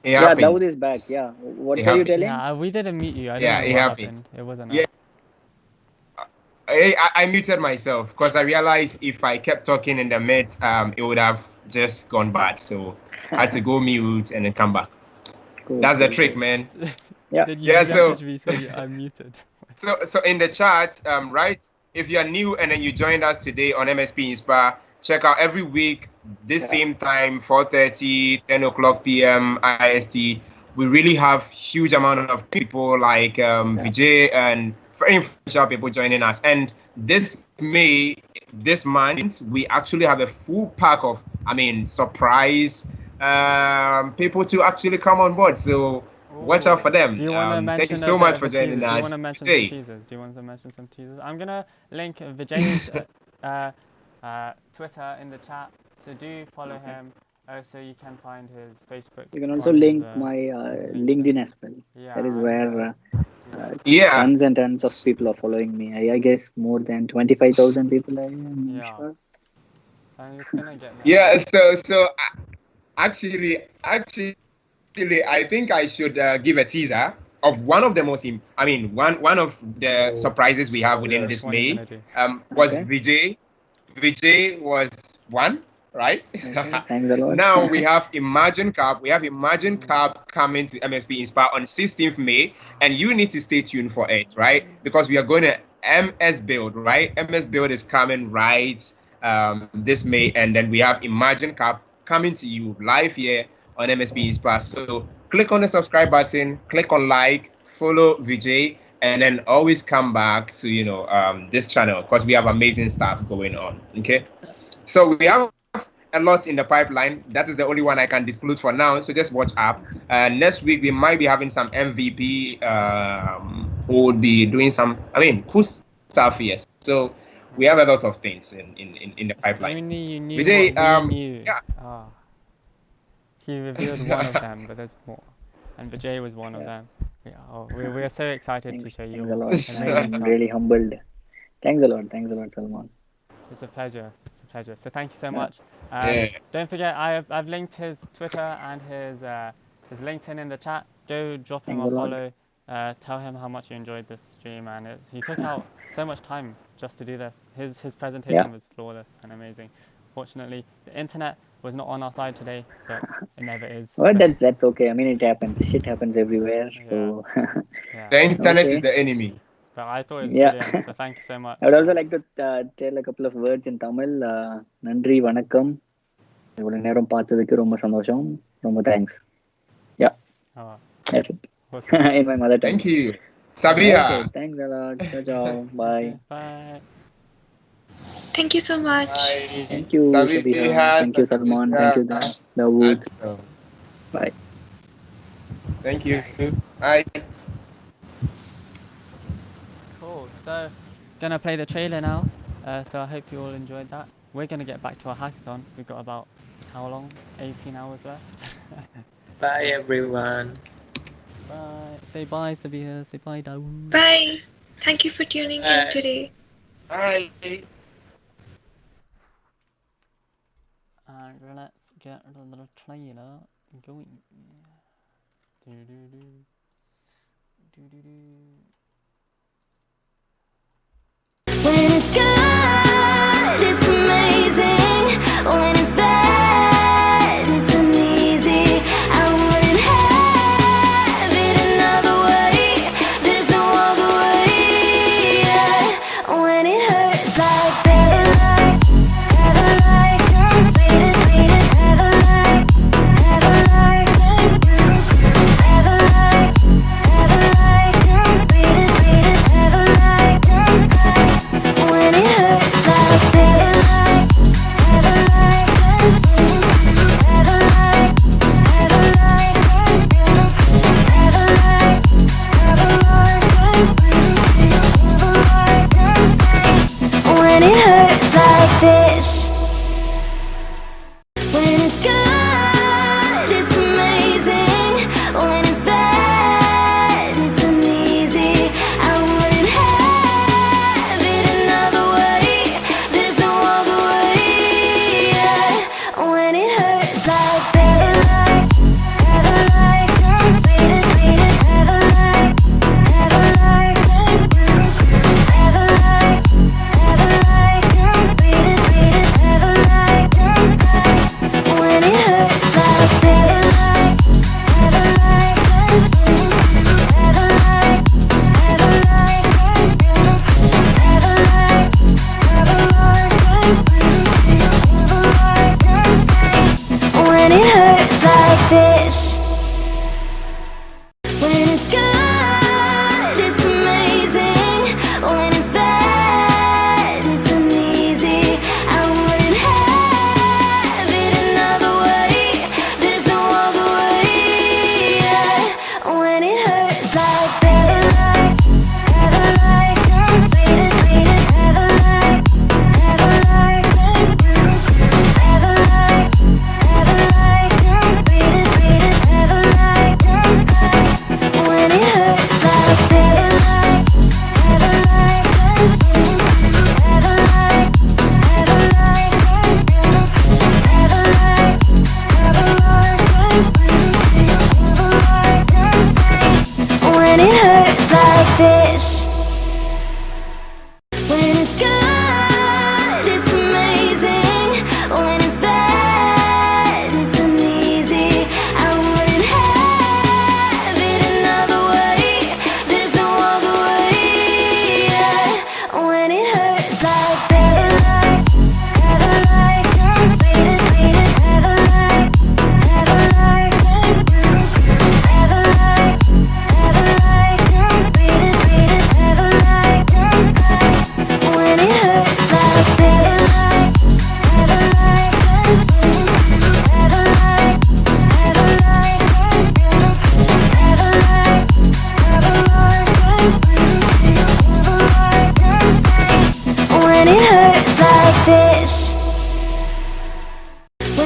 Dawood is back. Yeah, what were you telling? Yeah, we didn't meet you. I don't know what happened. It wasn't us. I muted myself because I realized if I kept talking in the midst, it would have just gone bad. So I had to go mute and then come back. Cool, That's the trick, man. Yeah. Then you message me saying I'm muted. So in the chat, right? If you are new and then you joined us today on MSP Inspire, check out every week this same time, 4:30, 10 o'clock p.m. IST. We really have huge amount of people like Vijay and very influential people joining us. And this month, we actually have a full pack of, surprise people to actually come on board. So watch out for them. Do you want to Thank you mention so a bit much of for the joining teasers? Do you us want to mention today. some teasers? Do you want to mention some teasers? I'm gonna link Vijay's Twitter in the chat, so do follow him. Also, you can find his Facebook. You can also on his, link my LinkedIn as well. Yeah, That is I'm where Yeah. tons and tons of people are following me. I guess more than 25,000 people. I am Yeah. sure. I'm just gonna get that. Yeah. So actually, I think I should give a teaser of one of the one of the surprises we have within this What are you May. gonna do? Was Okay. Vijay. Vijay was one, right? Okay, thanks a lot. Now we have Imagine Cup. We have Imagine Cup coming to MSP Inspire on 16th May, and you need to stay tuned for it, right? Because we are going to MS Build, right? MS Build is coming right this May, and then we have Imagine Cup coming to you live here on MSP Inspire. So click on the subscribe button, click on like, follow Vijay, and then always come back to this channel because we have amazing stuff going on. Okay, so we have a lot in the pipeline. That is the only one I can disclose for now, so just watch up. Next week we might be having some MVP. We would be doing some cool stuff here. So we have a lot of things in the pipeline. Only you knew Vijay, what we knew. yeah. He revealed one of them, but there's more. And Vijay was one of them. We are so excited to show you Thanks a lot. amazing I'm stuff. really humbled. Thanks a lot. Thanks a lot, Salman. It's a pleasure. It's a pleasure. So thank you so Yeah. much. Don't forget, I've linked his Twitter and his LinkedIn in the chat. Go drop him Thanks a a lot. follow. Tell him how much you enjoyed this stream, and he took out so much time just to do this. His presentation was flawless and amazing. Fortunately, the internet was not on our side today, but it never is. Well, so- that's okay. I mean, it happens. Shit happens everywhere. So Yeah. The internet is Okay. the enemy. But I thought it was Yeah. brilliant. So thank you so much. I would also like to tell a couple of words in Tamil. நன்றி வணக்கம் இவ்வளவு நேரம் பார்த்ததுக்கு ரொம்ப சந்தோஷம் ரொம்ப thanks. Yeah, Oh, that's it. awesome. In my mother tongue. Thank you, Sabiha. Okay, thanks a lot. Ciao, ciao. Bye. Okay, bye. Thank you so much. Thank you, Sabiha. Sabiha. Thank you, Salman. Thank you, Dawood. Awesome. Bye. Thank you. Bye. Cool. So, gonna play the trailer now. So I hope you all enjoyed that. We're gonna get back to our hackathon. We've got about how long? 18 hours left. Bye everyone. Bye. Say bye, Sabiha. Say bye, Dawood. Bye. Thank you for tuning in today. Bye. And let's get the trailer going. Do do do. Do do do.